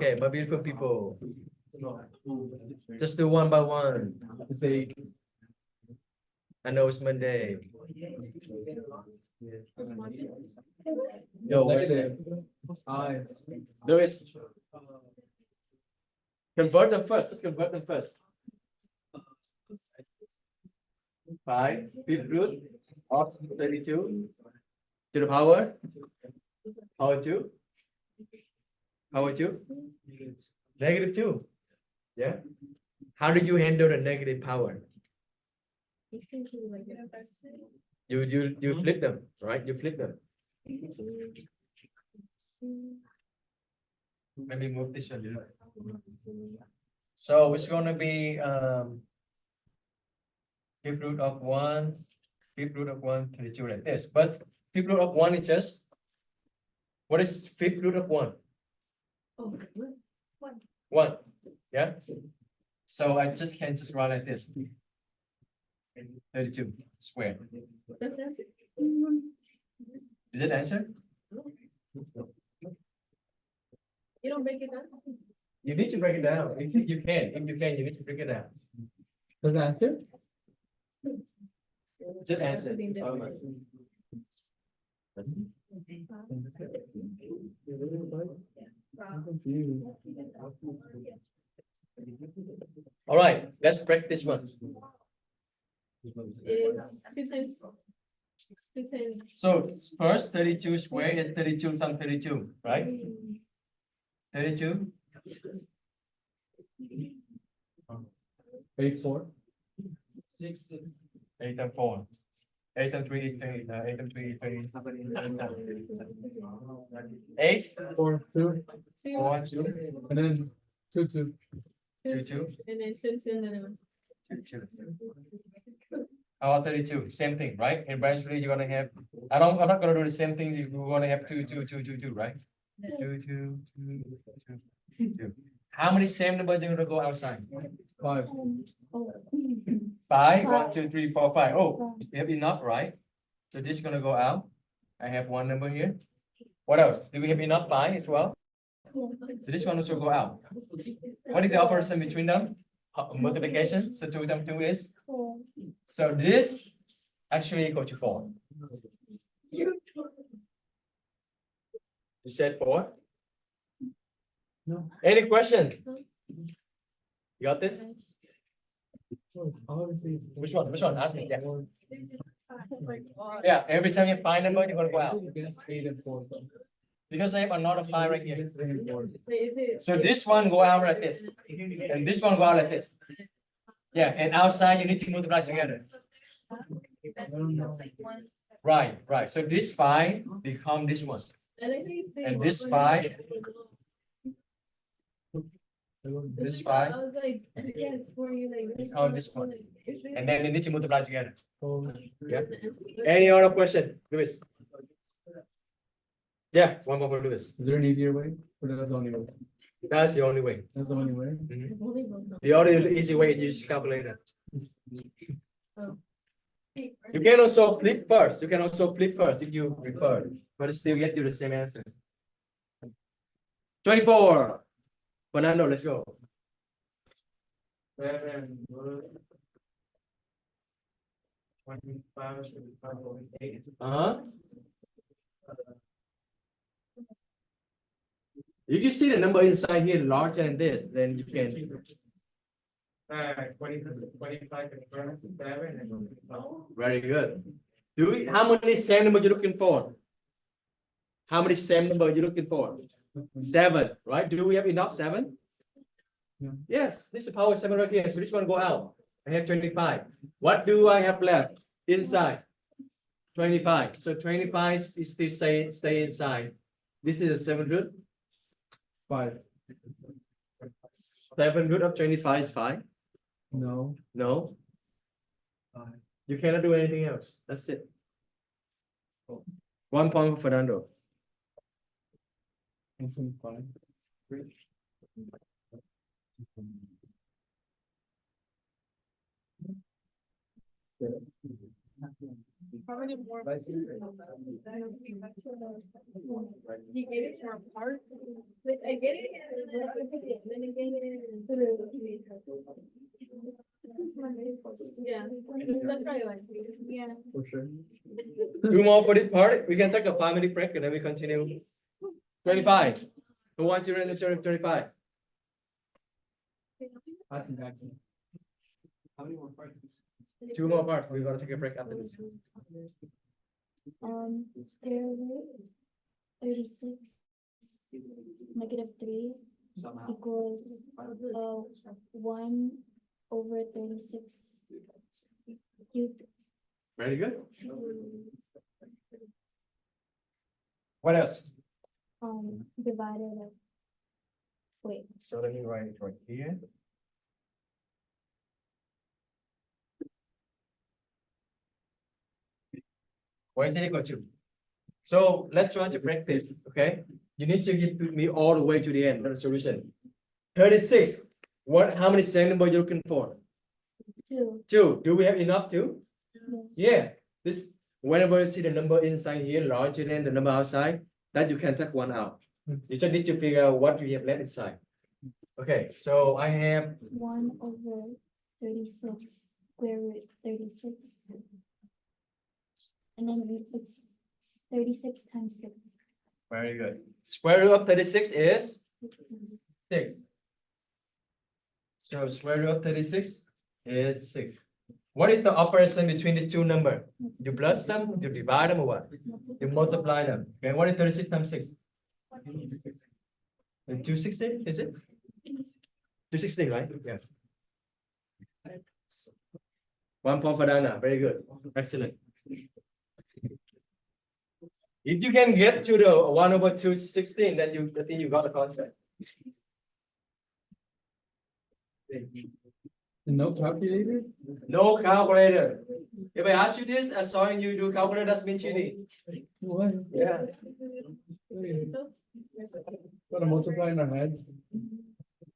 Okay, my beautiful people. Just do one by one. It's eight. I know it's Monday. Yo, where's it? I. Lewis. Convert them first. Let's convert them first. 5, fifth root of 32 to the power 2. Power 2. Negative 2. Yeah. How do you handle the negative power? You flip them, right? You flip them. Maybe move this one. So it's going to be fifth root of 1, fifth root of 1, 32 like this. But fifth root of 1 is just, what is fifth root of 1? 1. Yeah. So I just can just write like this. 32 squared. Is it answer? You don't break it down? You need to break it down. If you can, you need to break it down. Does that answer? Just answer. Something different. All right, let's break this one. Is 2 times 2 times. So first 32 squared and 32 times 32, right? 32. 8, 4. 8 times 4. 8 times 3 is 30. 8 times 3 is 30. 8, 4, 2. 4, 2, And then 2, 2. 2, 2, And then 2 another one. 2, 2. How about 32? Same thing, right? And eventually you're gonna have, I'm not gonna do the same thing. You're gonna have 2, 2, 2, 2, 2, right? 2, 2, 2, 2, 2. How many same numbers are gonna go outside? 5. 5, 1, 2, 3, 4, 5. Oh, you have enough, right? So this is gonna go out. I have one number here. What else? Do we have enough 5 as well? So this one also go out. What is the operation between them? Multiplication. So 2 times 2 is. So this actually equal to 4. You said 4? No. Any question? You got this? Obviously. Which one? Which one? Ask me. Yeah. Yeah. Every time you find number, you're gonna go out. 8 and 4. Because I have another 5 right here. 3 and 4. Wait, is it? So this one go out like this. And this one go out like this. Yeah, and outside you need to multiply together. Right, right. So this 5 become this one. And this 5, this 5, I was like, yeah, it's for you, like. Become this one. and then they need to multiply together. Oh, Yeah. Any other question, Louis? Yeah, one more for Louis. is there an easier way? Or that's the only way? That's the only way. That's the only way? Mhm. The only easy way is use calculator. You can also flip first. You can also flip first if you prefer, but still get you the same answer. 24. Fernando, let's go. 25, uh-huh. If you see the number inside here larger than this, then you can. 25. Very good. How many same number you looking for? How many same number you looking for? 7, right? Do we have enough 7? Yeah. Yes, this is power 7 right here. So this one go out. I have 25. What do I have left inside? 25. So 25 is still stay inside. This is a 7 root. 5. 7 root of 25 is 5. No. No. You cannot do anything else. That's it. 1 point for Fernando. 1.5. How many more? By secret. You get it from parts. Like, I get it, and then I get it. Yeah, that's probably why. Yeah. For sure. 2 more for this part. We can take a 5-minute break and then we continue. 25. Who wants to run the 25? I think I can. 2 more parts. We're gonna take a break after this. Square root 36 -3 equals 1 over 36 cubed. Very good. What else? Divided of, wait, So let me write it right here. What is it equal to? So let's try to practice, okay? You need to give me all the way to the end, the solution. 36. How many same number you looking for? 2. 2. Do we have enough to? Yes. Yeah. This, whenever you see the number inside here larger than the number outside, that you can take one out. You just need to figure out what you have left inside. Okay, so I have 1 over 36 square root 36. And then it's 36 times 6. very good. Square root of 36 is 6. So square root of 36 is 6. What is the operation between the two numbers? You plus them, you divide them, or what? You multiply them. Okay, what is 36 times 6? 260, is it? 260, right? Yeah. 1 point for Dana. Very good. Excellent. If you can get to the 1 over 216, then I think you got the concept. No calculator? No calculator. If I ask you this, I saw you do calculator, that's mean cheating. What? Yeah. Gotta multiply in our head.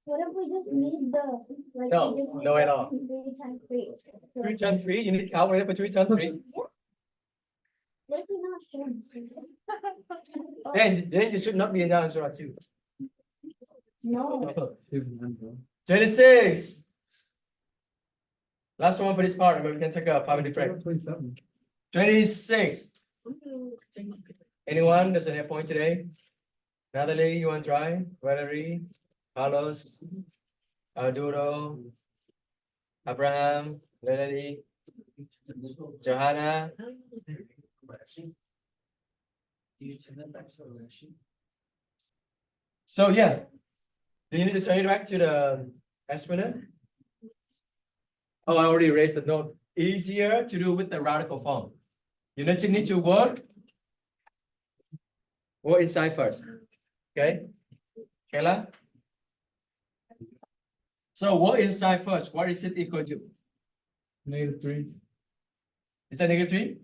What if we just need the, like, No, we just need no at the all. 3 times 3? 3 times 3, you need calculator for 3 times 3. What if we're not sure? Then you should not be an answer at 2. No. 26. Last one for this part, but we can take a 5-minute break. 27. 26. Anyone doesn't have point today? Natalie, you want to try? Valerie, Carlos, Arturo, Abraham, Lily, Johanna. So yeah, do you need to turn it back to the exponent? Oh, I already raised the note. Easier to do with the radical form. You need to work inside first. Okay, Kayla? So work inside first. What is it equal to? -3. Is that -3?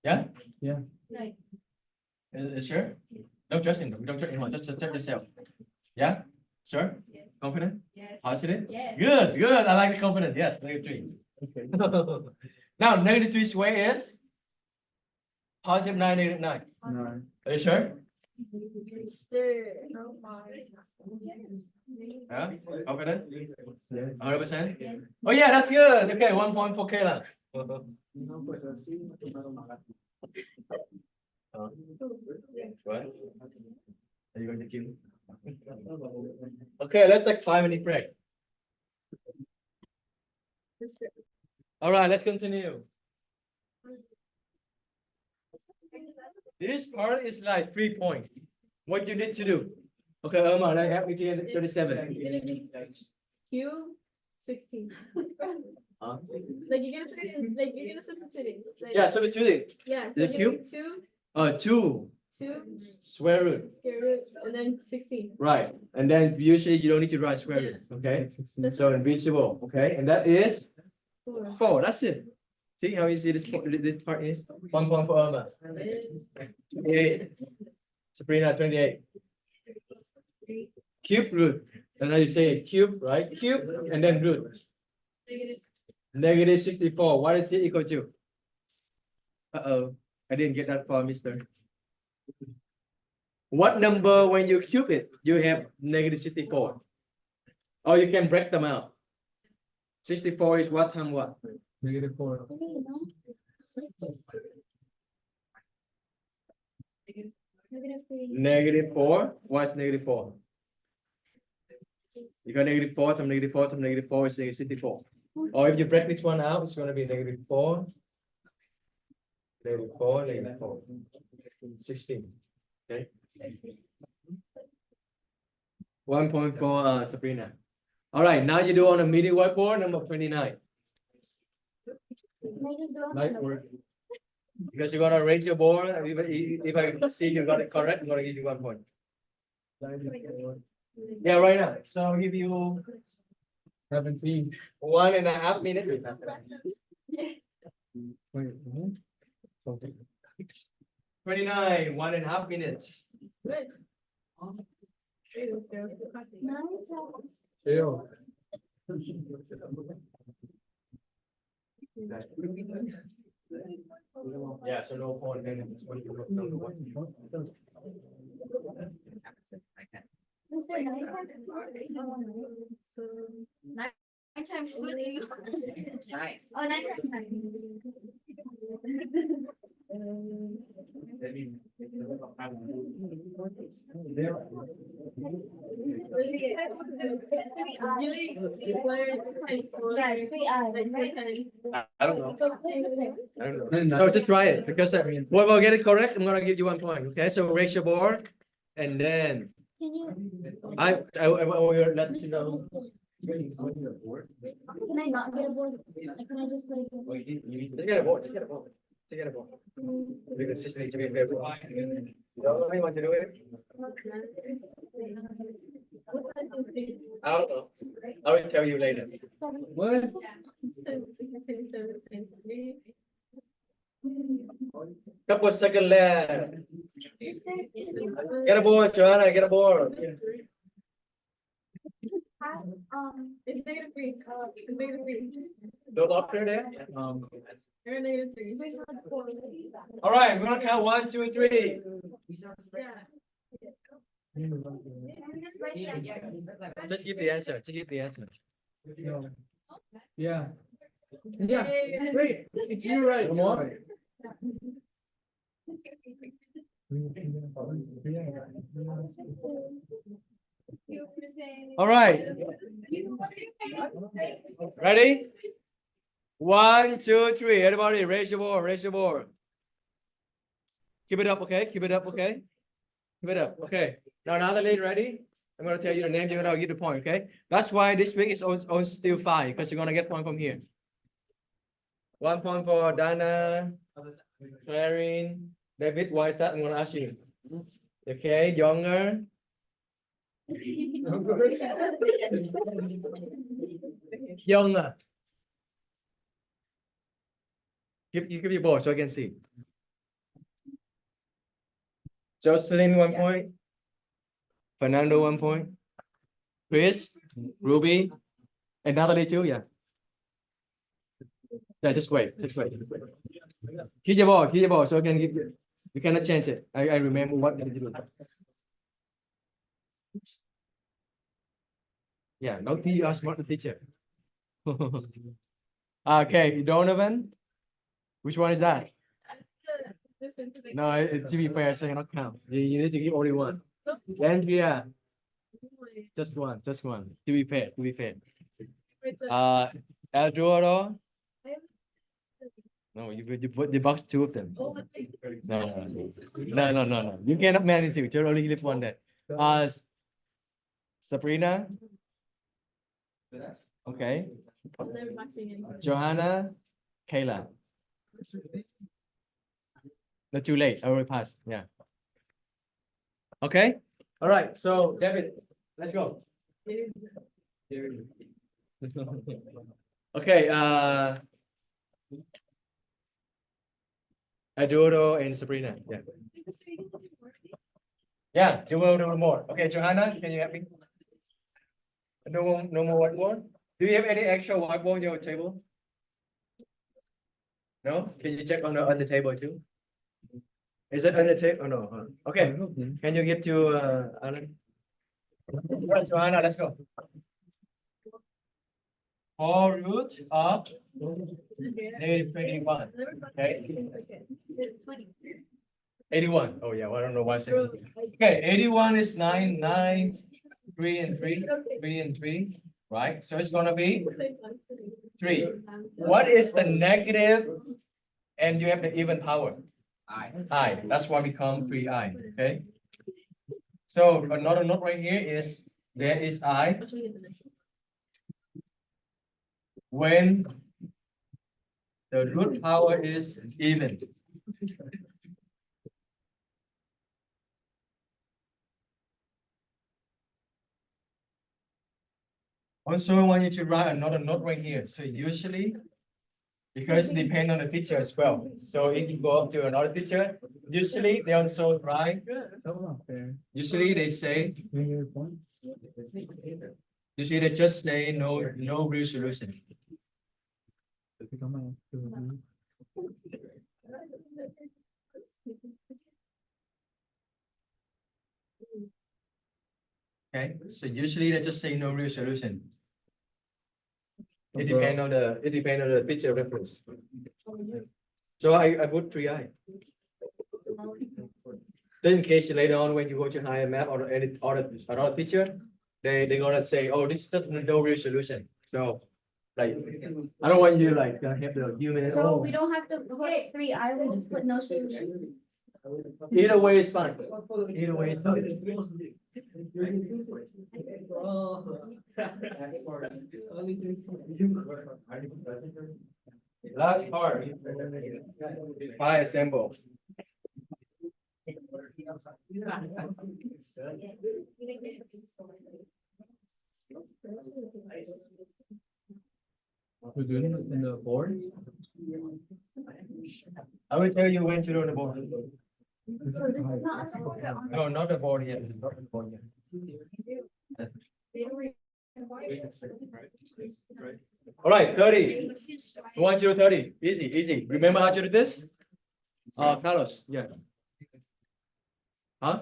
Yeah? Yeah. Is sure? Don't trust him. Don't trust anyone. Just trust yourself. Yeah? Sure? Yes. Confident? Yes. Positive? Yes. Good, good. I like the confident. Yes, -3. Okay. Now, -3 square is positive 9, -9. No. Are you sure? Yeah? Confident? Yes. 100%? Oh yeah, that's good. Okay, 1 point for Kayla. What? Are you going to kill? Okay, let's take 5-minute break. All right, let's continue. This part is like 3 points. What you need to do? Okay, Irma, I have it in 37. Cube 16. Huh? Like you're gonna put it in, like you're gonna substitute it. Like, Yeah, substitute it. Yeah. The cube? 2, 2 2, square root. square root, and then 16. Right, and then usually you don't need to write square root. Okay, so invincible. Okay, and that is 4. 4. That's it. See how easy this part is? 1 point for Irma. 28. Sabrina, 28. Cube root. That's how you say it. Cube, right? Cube and then root. Negative 64. What is it equal to? Uh-oh, I didn't get that far, mister. What number when you cube it, you have negative 64? Or you can break them out. 64 is what times what? -4. You know? -3. -4. What's -4? You got -4 times -4 times -4 is -64. Or if you break this one out, it's going to be -4, -4, -4, 16. Okay. 1 point for Sabrina. All right, now you do on a mini whiteboard, number 29. Can I just do it on Light the- work. Because you're gonna raise your board. If I see you got it correct, I'm gonna give you 1 point. Yeah, right now. So I'll give you 17. 1.5 minutes. Wait, mhm. 29, 1.5 minutes. Good. Nine times. Ew. Yeah, so no point. Then it's when you look number one. Was there nine times? So, Nine times splitting. Nice. Oh, nine times nine. really, Yeah, 3 I don't know. I don't know. No. So just try it because when we'll get it correct, I'm gonna give you 1 point. Okay, so raise your board and then Can you? I will let you know. Can I not get a board? Like, can I just put it in? Just get a board. Just get a board. Just get a board. Be consistent to be fair. You don't really want to do it. I don't know. I will tell you later. What? Couple seconds left. Get a board, Joanna. Get a board. It's -3. It's -3. Don't after there. You're -3. All right, we're gonna count 1, 2, 3. Yeah. Just give the answer. Just give the answer. No. Yeah. Yeah. Wait, it's you right. Come on. All right. Ready? 1, 2, 3. Everybody, raise your board. Raise your board. Keep it up, okay? Keep it up, okay? Keep it up, okay? Now, Natalie, ready? I'm gonna tell you the name. You're gonna get the point, okay? That's why this week is also still 5 because you're gonna get point from here. 1 point for Dana, Clarine, David. Why is that? I'm gonna ask you. Okay, younger. Younger. Give your board so I can see. Jocelyn 1 point. Fernando 1 point. Chris, Ruby, and Natalie too. Yeah. Yeah, just wait. Just wait. Just wait. Keep your ball. Keep your ball so I can give you. You cannot change it. I remember what you do. Yeah, no you are smart the teacher. Okay, Donovan. Which one is that? Listen to the. No, to be fair, I cannot count. You need to give only one. Andrea, just one, just one. To be fair, to be fair. Eduardo. No, you put the box 2 of them. No. You cannot manage it. You only give one there. Sabrina. Okay. Johanna, Kayla. Not too late. I already passed. Yeah. Okay. All right. So David, let's go. Okay. Eduardo and Sabrina. Yeah. Yeah. Do more. Okay, Johanna, can you help me? No more whiteboard. Do you have any extra whiteboard on your table? No? Can you check on the table too? Is it on the table? Oh, no. Okay, can you give to Alan? Right, so Anna, let's go. 4 root of -21. Okay. 81. Oh yeah, well, I don't know why I said. Okay, 81 is 9, 9, 3 and 3, 3 and 3, right? So it's gonna be 3. What is the negative? And you have the even power. I. That's why we come 3i. Okay. So another note right here is there is I when the root power is even. Also, I want you to write another note right here. So usually, because it depends on the teacher as well. So if you go up to another teacher, usually they also write, usually they say, usually they just say no real solution. Okay, so usually they just say no real solution. It depends on the picture reference. So I put 3i. Then in case later on when you go to higher math or any other another teacher, they gonna say, oh, this is just no real solution. So like I don't want you to like have the human. So Oh, we don't have to put 3i, we just put no solution. either way is fine. Either way is fine. Last part. Pi assemble. We're doing it in the board. I will tell you when to do the board. So this is not on the board, on No, not the board yet. Not the board yet. All right, 30. I want you to 30. Easy, easy. Remember how to do this? Carlos, yeah. Huh?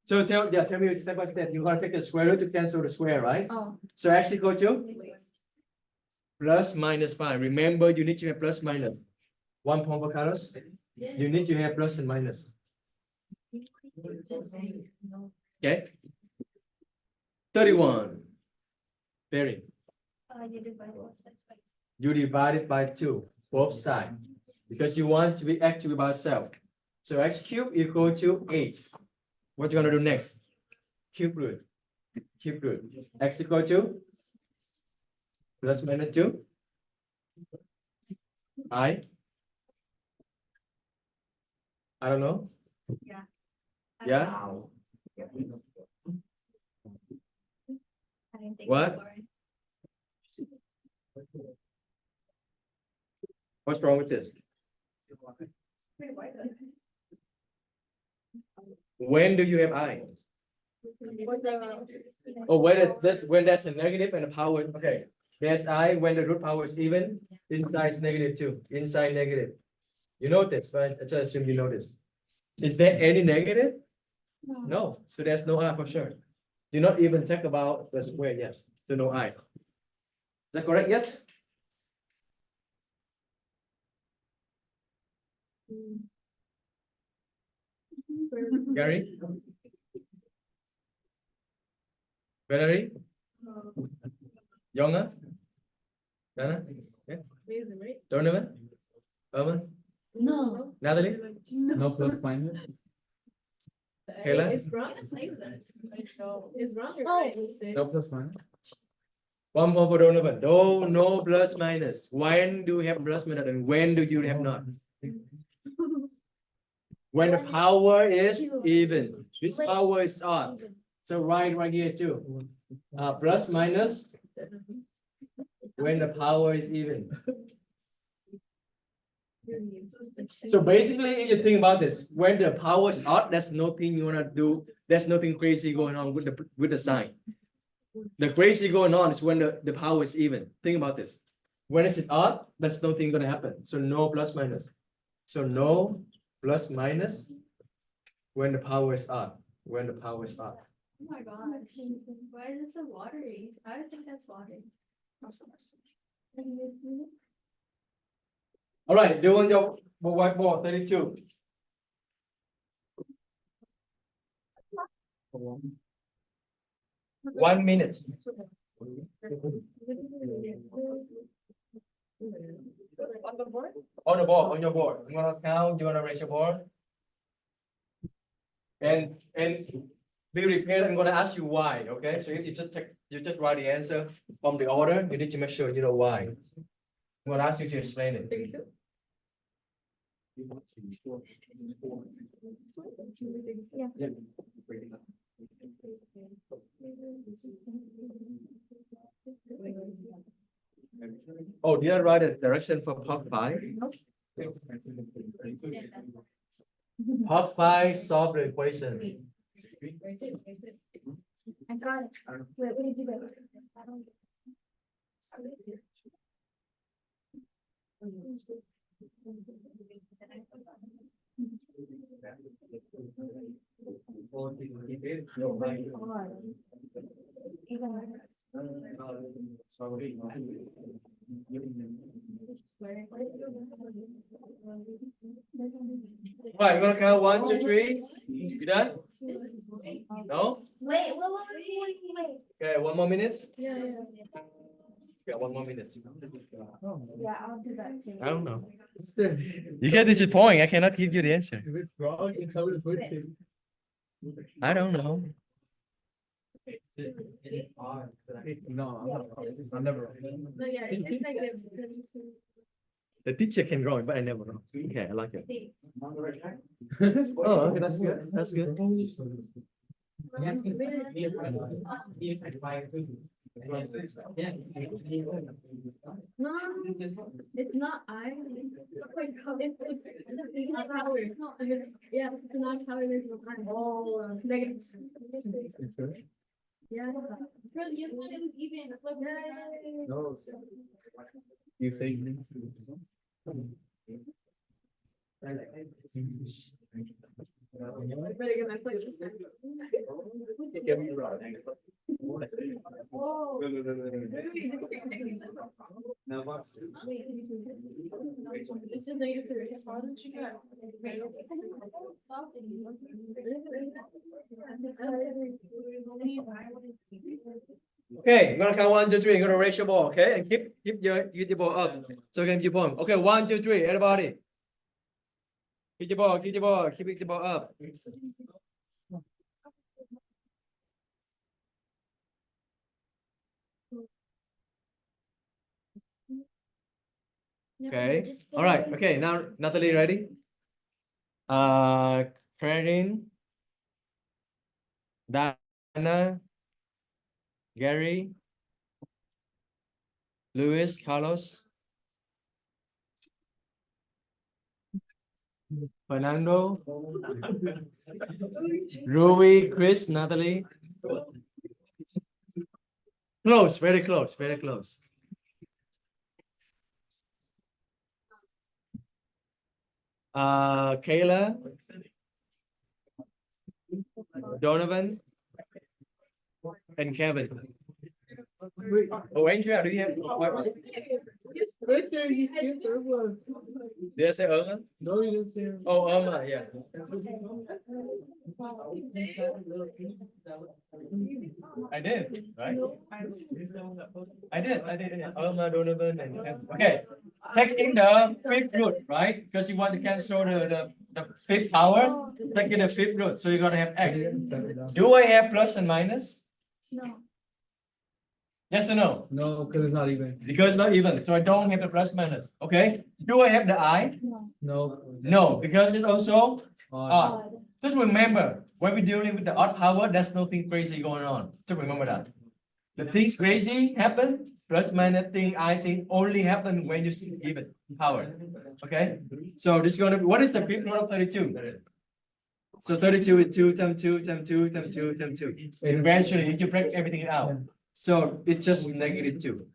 So tell me step by step. You're gonna take the square root to cancel the square, right? Oh, So x equal to plus minus 5. Remember, you need to have plus minus. 1 point for Carlos. You need to have plus and minus. Okay. 31. Very. You divide it by 2, both sides, because you want to be actually by itself. So x cubed equal to 8. What you gonna do next? Cube root. Cube root. X equal to plus minus 2. I don't know. Yeah. What? What's wrong with this? When do you have I? Oh, when that's a negative and a power. Okay. There's I when the root power is even. Inside is negative 2. Inside negative. You know this, but I just assume you know this. Is there any negative? No. So there's no I for sure. Do not even talk about the square yet. So no I. Is that correct yet? Gary? Valerie? Yonga? Dana? Yeah. Donovan? Erwin? no. Natalie? No plus minus. Kayla? It's wrong. It's wrong. or Oh. right, we say. No plus minus. 1 more for Donovan. No plus minus. When do you have plus minus and when do you have not? When the power is even. This power is odd. So right here too. Plus minus when the power is even. So basically, if you think about this, when the power is odd, there's nothing you wanna do. There's nothing crazy going on with the sign. The crazy going on is when the power is even. Think about this. When is it odd? There's nothing gonna happen. So no plus minus. So no plus minus when the power is odd. When the power is odd. Oh my gosh, why is it so watery? I would think that's watery. All right, do on your whiteboard 32. One minute. On the board, on your board. You wanna count? You wanna raise your board? And be prepared. I'm gonna ask you why. Okay, so you just take, you just write the answer from the order. You need to make sure you know why. I'm gonna ask you to explain it. 32. Oh, did I write the direction for part 5? Part 5 solve the equation. I got it. Wait, what did you get? I don't- Even- Right, we're gonna count 1, 2, 3. You done? No? Wait. Okay, one more minute. Yeah. Yeah, one more minute. Yeah, I'll do that too. I don't know. It's there. You get disappointed. I cannot give you the answer. If it's wrong, you tell me to switch it. I don't know. No, I'm not wrong. I'm never wrong. No, yeah, it's negative. The teacher can wrong, but I never wrong. Okay, I like it. Oh, Oh, okay, that's good. That's good. No, it's not I. Oh my God, it's not power. Yeah, it's not power. There's no time. Oh, negative. Yeah. Bro, you thought it was even. Look, No. You say. I better get my point this time. Whoa. It's just negative three. How did you get? Okay, I'm gonna count 1, 2, 3. You're gonna raise your ball, okay? And keep your ball up. So you can keep on. Okay, 1, 2, 3. Everybody. Keep your ball, keep the ball up. No, Okay. we're just All right. figuring- Okay. Now, Natalie, ready? Karin, Dana, Gary, Luis, Carlos, Fernando, Rui, Chris, Natalie. Close, very close, very close. Kayla, Donovan, and Kevin. Oh, Andrea, do you have? Right there, you skipped the one. Did I say Irma? No, you didn't say. Oh, Irma, yeah. I did, right? I did. Yeah. Irma, Donovan, and Kevin. Okay. Taking the fifth root, right? Because you want to cancel the fifth power, taking the fifth root, so you're gonna have x. Do I have plus and minus? No. Yes or no? No, because it's not even. Because it's not even, so I don't have the plus minus. Okay. Do I have the I? No. No. No, because it's also Odd. odd. Just remember, when we're dealing with the odd power, there's nothing crazy going on. Just remember that. The things crazy happen, plus minus thing, I think only happen when you see even power. Okay? So this is gonna be, what is the fifth root of 32? So 32 is 2 times 2 times 2 times 2 times 2. Eventually, you break everything out. So it's just -2.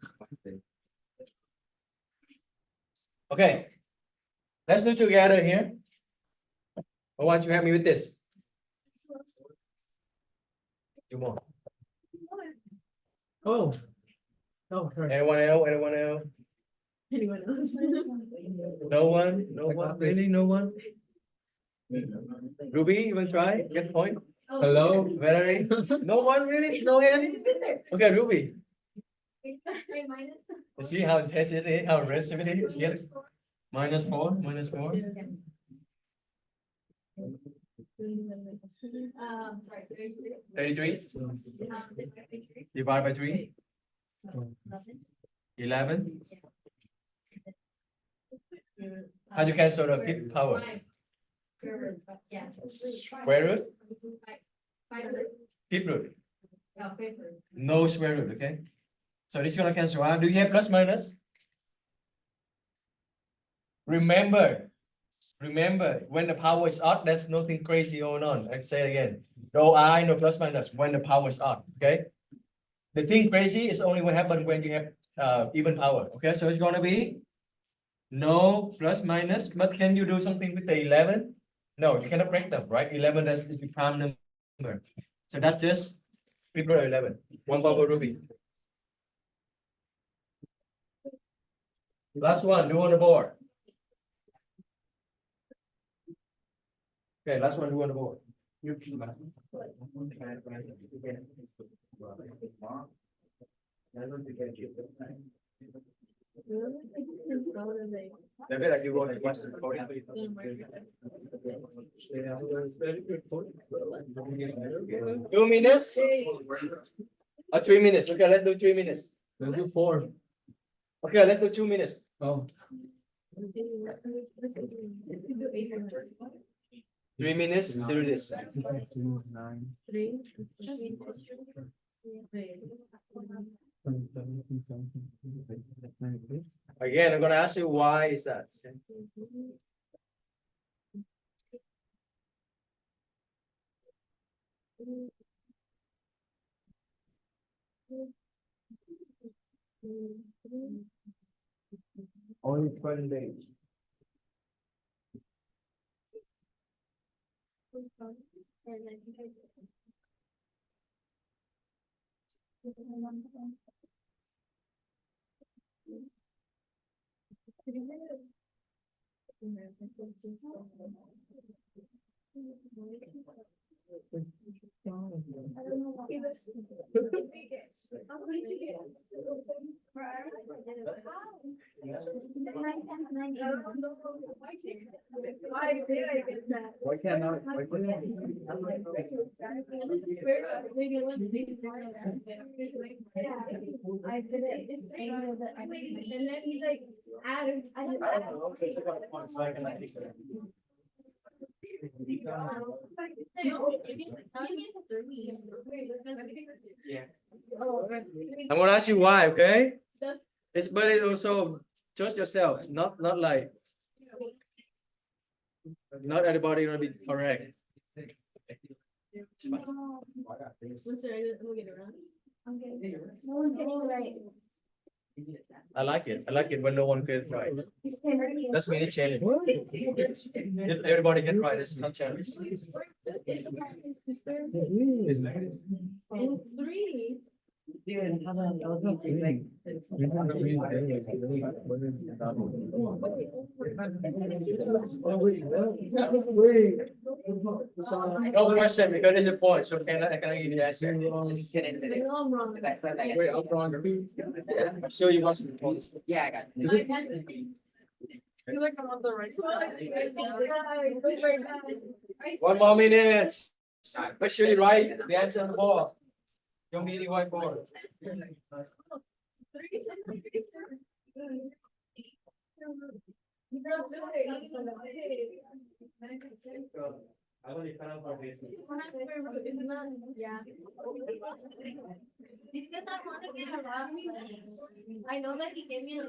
Okay. Let's do together here. I want you to help me with this. Two more. Oh. Oh, sorry. Anyone else? Anyone else? Anyone else? No one? No one? Really? No one? Ruby, you want to try? Get point? Hello. Valerie? No one really? No one? Okay, Ruby. You see how intense it is, how aggressive it is? Get it? -4, -4. Sorry, 33 divided by 3. 11. How do you cancel the fifth power? Yeah. Square root? Fifth root. No square root, okay? So this is gonna cancel out. Do you have plus minus? Remember, when the power is odd, there's nothing crazy going on. I say it again. No I, no plus minus when the power is odd, okay? The thing crazy is only what happens when you have even power. Okay, so it's gonna be no plus minus, but can you do something with the 11? No, you cannot break them, right? 11 is the prime number. So that's just people 11. One power Ruby. Last one, do on the board. Okay, last one, do on the board. David, I give you one question. 2 minutes or 3 minutes? Okay, let's do 3 minutes. Let's do 4. Okay, let's do 2 minutes. Oh. 3 minutes to do this. 9. 3. 96. Again, I'm gonna ask you why is that? Only 12 days. Why can't I? Why can't I? I did it. And then he like added. I'm gonna ask you why, okay? It's but it also trust yourself, not like not everybody gonna be correct. We'll get around. Okay. No one's getting it right. I like it. I like it when no one gets it right. That's many challenge. If everybody get right, it's not challenge. And 3. No question because it's a point, so can I give you the answer? Just get into I it. know I'm wrong. Next time I Wait, I'm wrong. I'm sure you want some points. Yeah, I got it. I feel like I'm on the right. One more minute. Make sure you write the answer on the board. Don't need any whiteboard. I only found out about this. Yeah. I know that he gave me,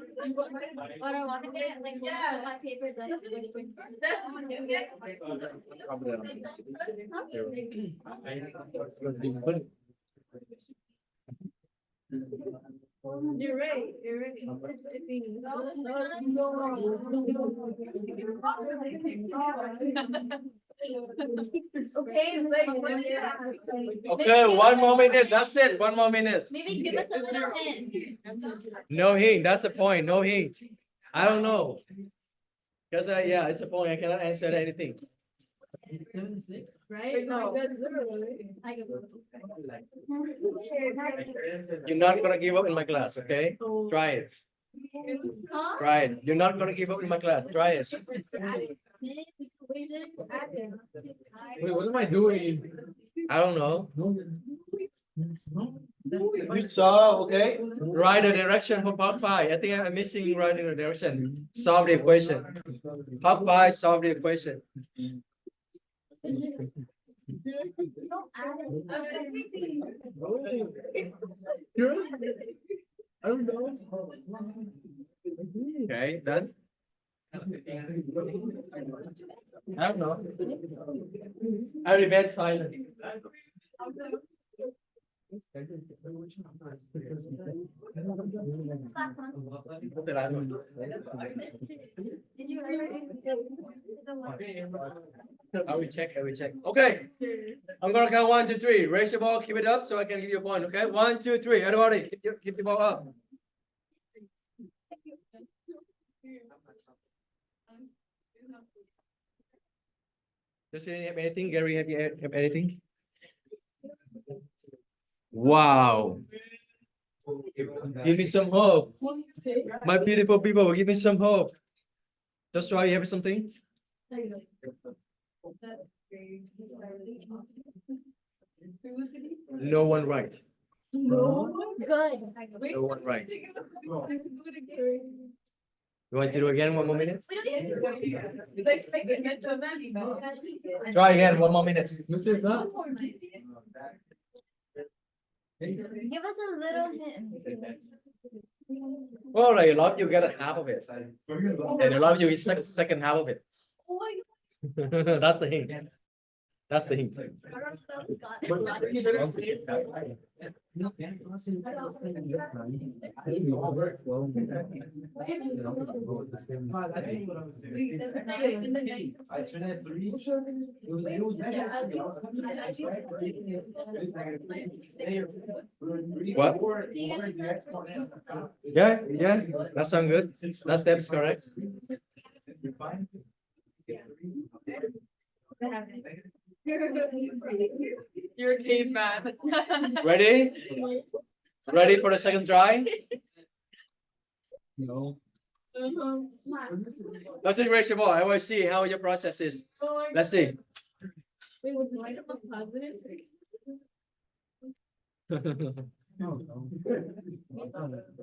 but I wanted to get like most of my paper done. You're right, you're right. I think. Okay. Okay, one more minute. That's it. One more minute. Maybe give us a little hint. No hint. That's the point. No hint. I don't know. Because yeah, it's a point. I cannot answer anything. Right? No. That's literally. You're not gonna give up in my class, okay? Try it. Huh? Try it. You're not gonna give up in my class. Try it. Wait, what am I doing? I don't know. You saw, okay? Write the direction for part 5. I think I'm missing writing the direction. Solve the equation. Part 5, solve the equation. Don't add I don't know. Okay, done. I don't know. I remain silent. What's it, I don't know. Did you ever? I will check. Okay, I'm gonna count 1, 2, 3. Raise your ball, keep it up so I can give you a point. Okay, 1, 2, 3. Everybody, keep the ball up. Does anyone have anything? Gary, have you have anything? Wow. Give me some hope. My beautiful people, give me some hope. That's why you have something? No one right. Good. No one right. You want to do again 1 more minute? Try again 1 more minute. Mr. Is that? Give us a little hint. Well, like a lot of you get a half of it. And a lot of you is second half of it. That's the hint. That's the hint. I turned at 3. What? Yeah, that sounds good. That step's correct. You're fine. You're a caveman. Ready? Ready for the second try? No. Let's take raise your ball. I want to see how your process is. Let's see. Wait, was the second one positive?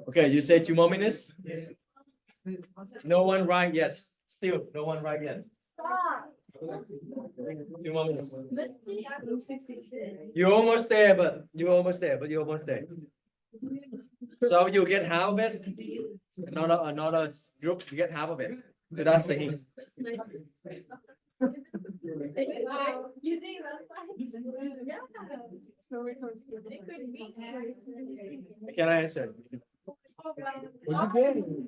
Okay, you say 2 more minutes? No one right yet. Still, no one right yet. Stop. 2 more minutes. You're almost there, but you're almost there. So you get half of it. Another group, you get half of it. So that's the hint. Wow, you think that's Can I answer?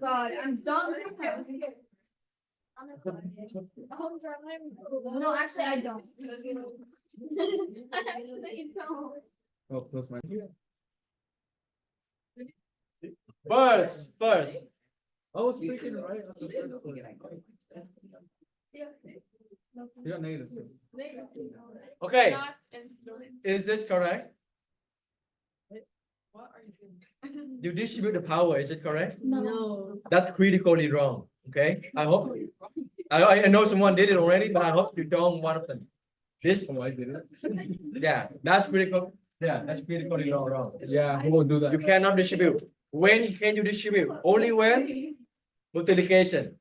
God, I'm done. No, actually, I don't. Actually, no. Oh, close my. First. Oh, it's freaking right. You got negative. Okay, Not influence. is this correct? What are you doing? You distribute the power, is it correct? No. That's critically wrong, okay? I hope, I know someone did it already, but I hope you don't one of them. This, Oh, I did it. yeah, that's critically wrong. Yeah, who will do that? You cannot distribute. When can you distribute? Only when multiplication.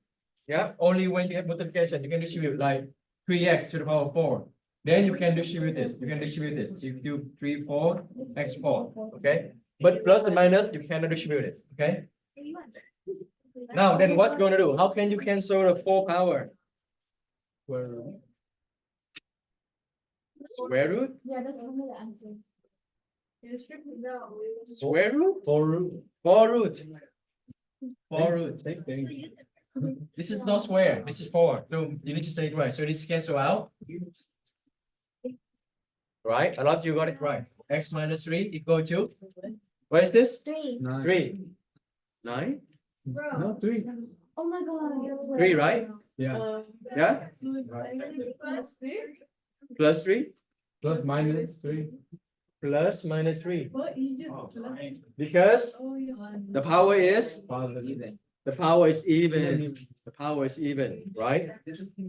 Yeah, only when you have multiplication, you can distribute like 3x to the power 4. Then you can distribute this. You can distribute this. You do 3, 4, x 4. Okay. But plus and minus, you cannot distribute it. Okay. Now, then what you're gonna do? How can you cancel the 4 power? Where? Square root? Yeah, that's one of the answers. It's no. Square root? For root. 4 root. 4 root. Same thing. This is not square. This is 4. So you need to say it right. So this cancel out. Right? A lot you got it right. X minus 3 equal to. What is this? 3. 9. 3. 9? No, 3. Oh my god. That's what 3, I right? know. Yeah. Yeah? Plus 3. Plus 3? Plus minus 3. Plus minus 3. What is it? Plus. Because Oh, yeah. the power is Positive. the power is even. The power is even, right?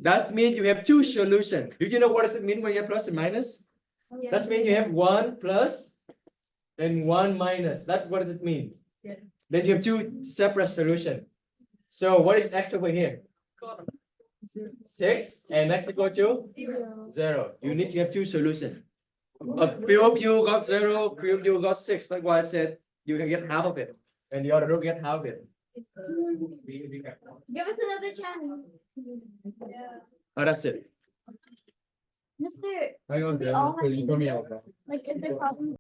That means you have two solutions. Do you know what does it mean when you have plus and minus? That means you have 1 plus and 1 minus. That what does it mean? Yeah. Then you have two separate solutions. So what is x over here? 6 and x equal to 0. You need to have two solutions. A few of you got 0, few of you got 6. That's why I said you can get half of it, and the other will get half of it. Give us another chance. Oh, that's it. Mister, I got We there. all have You to told do me this? out. like, is there problem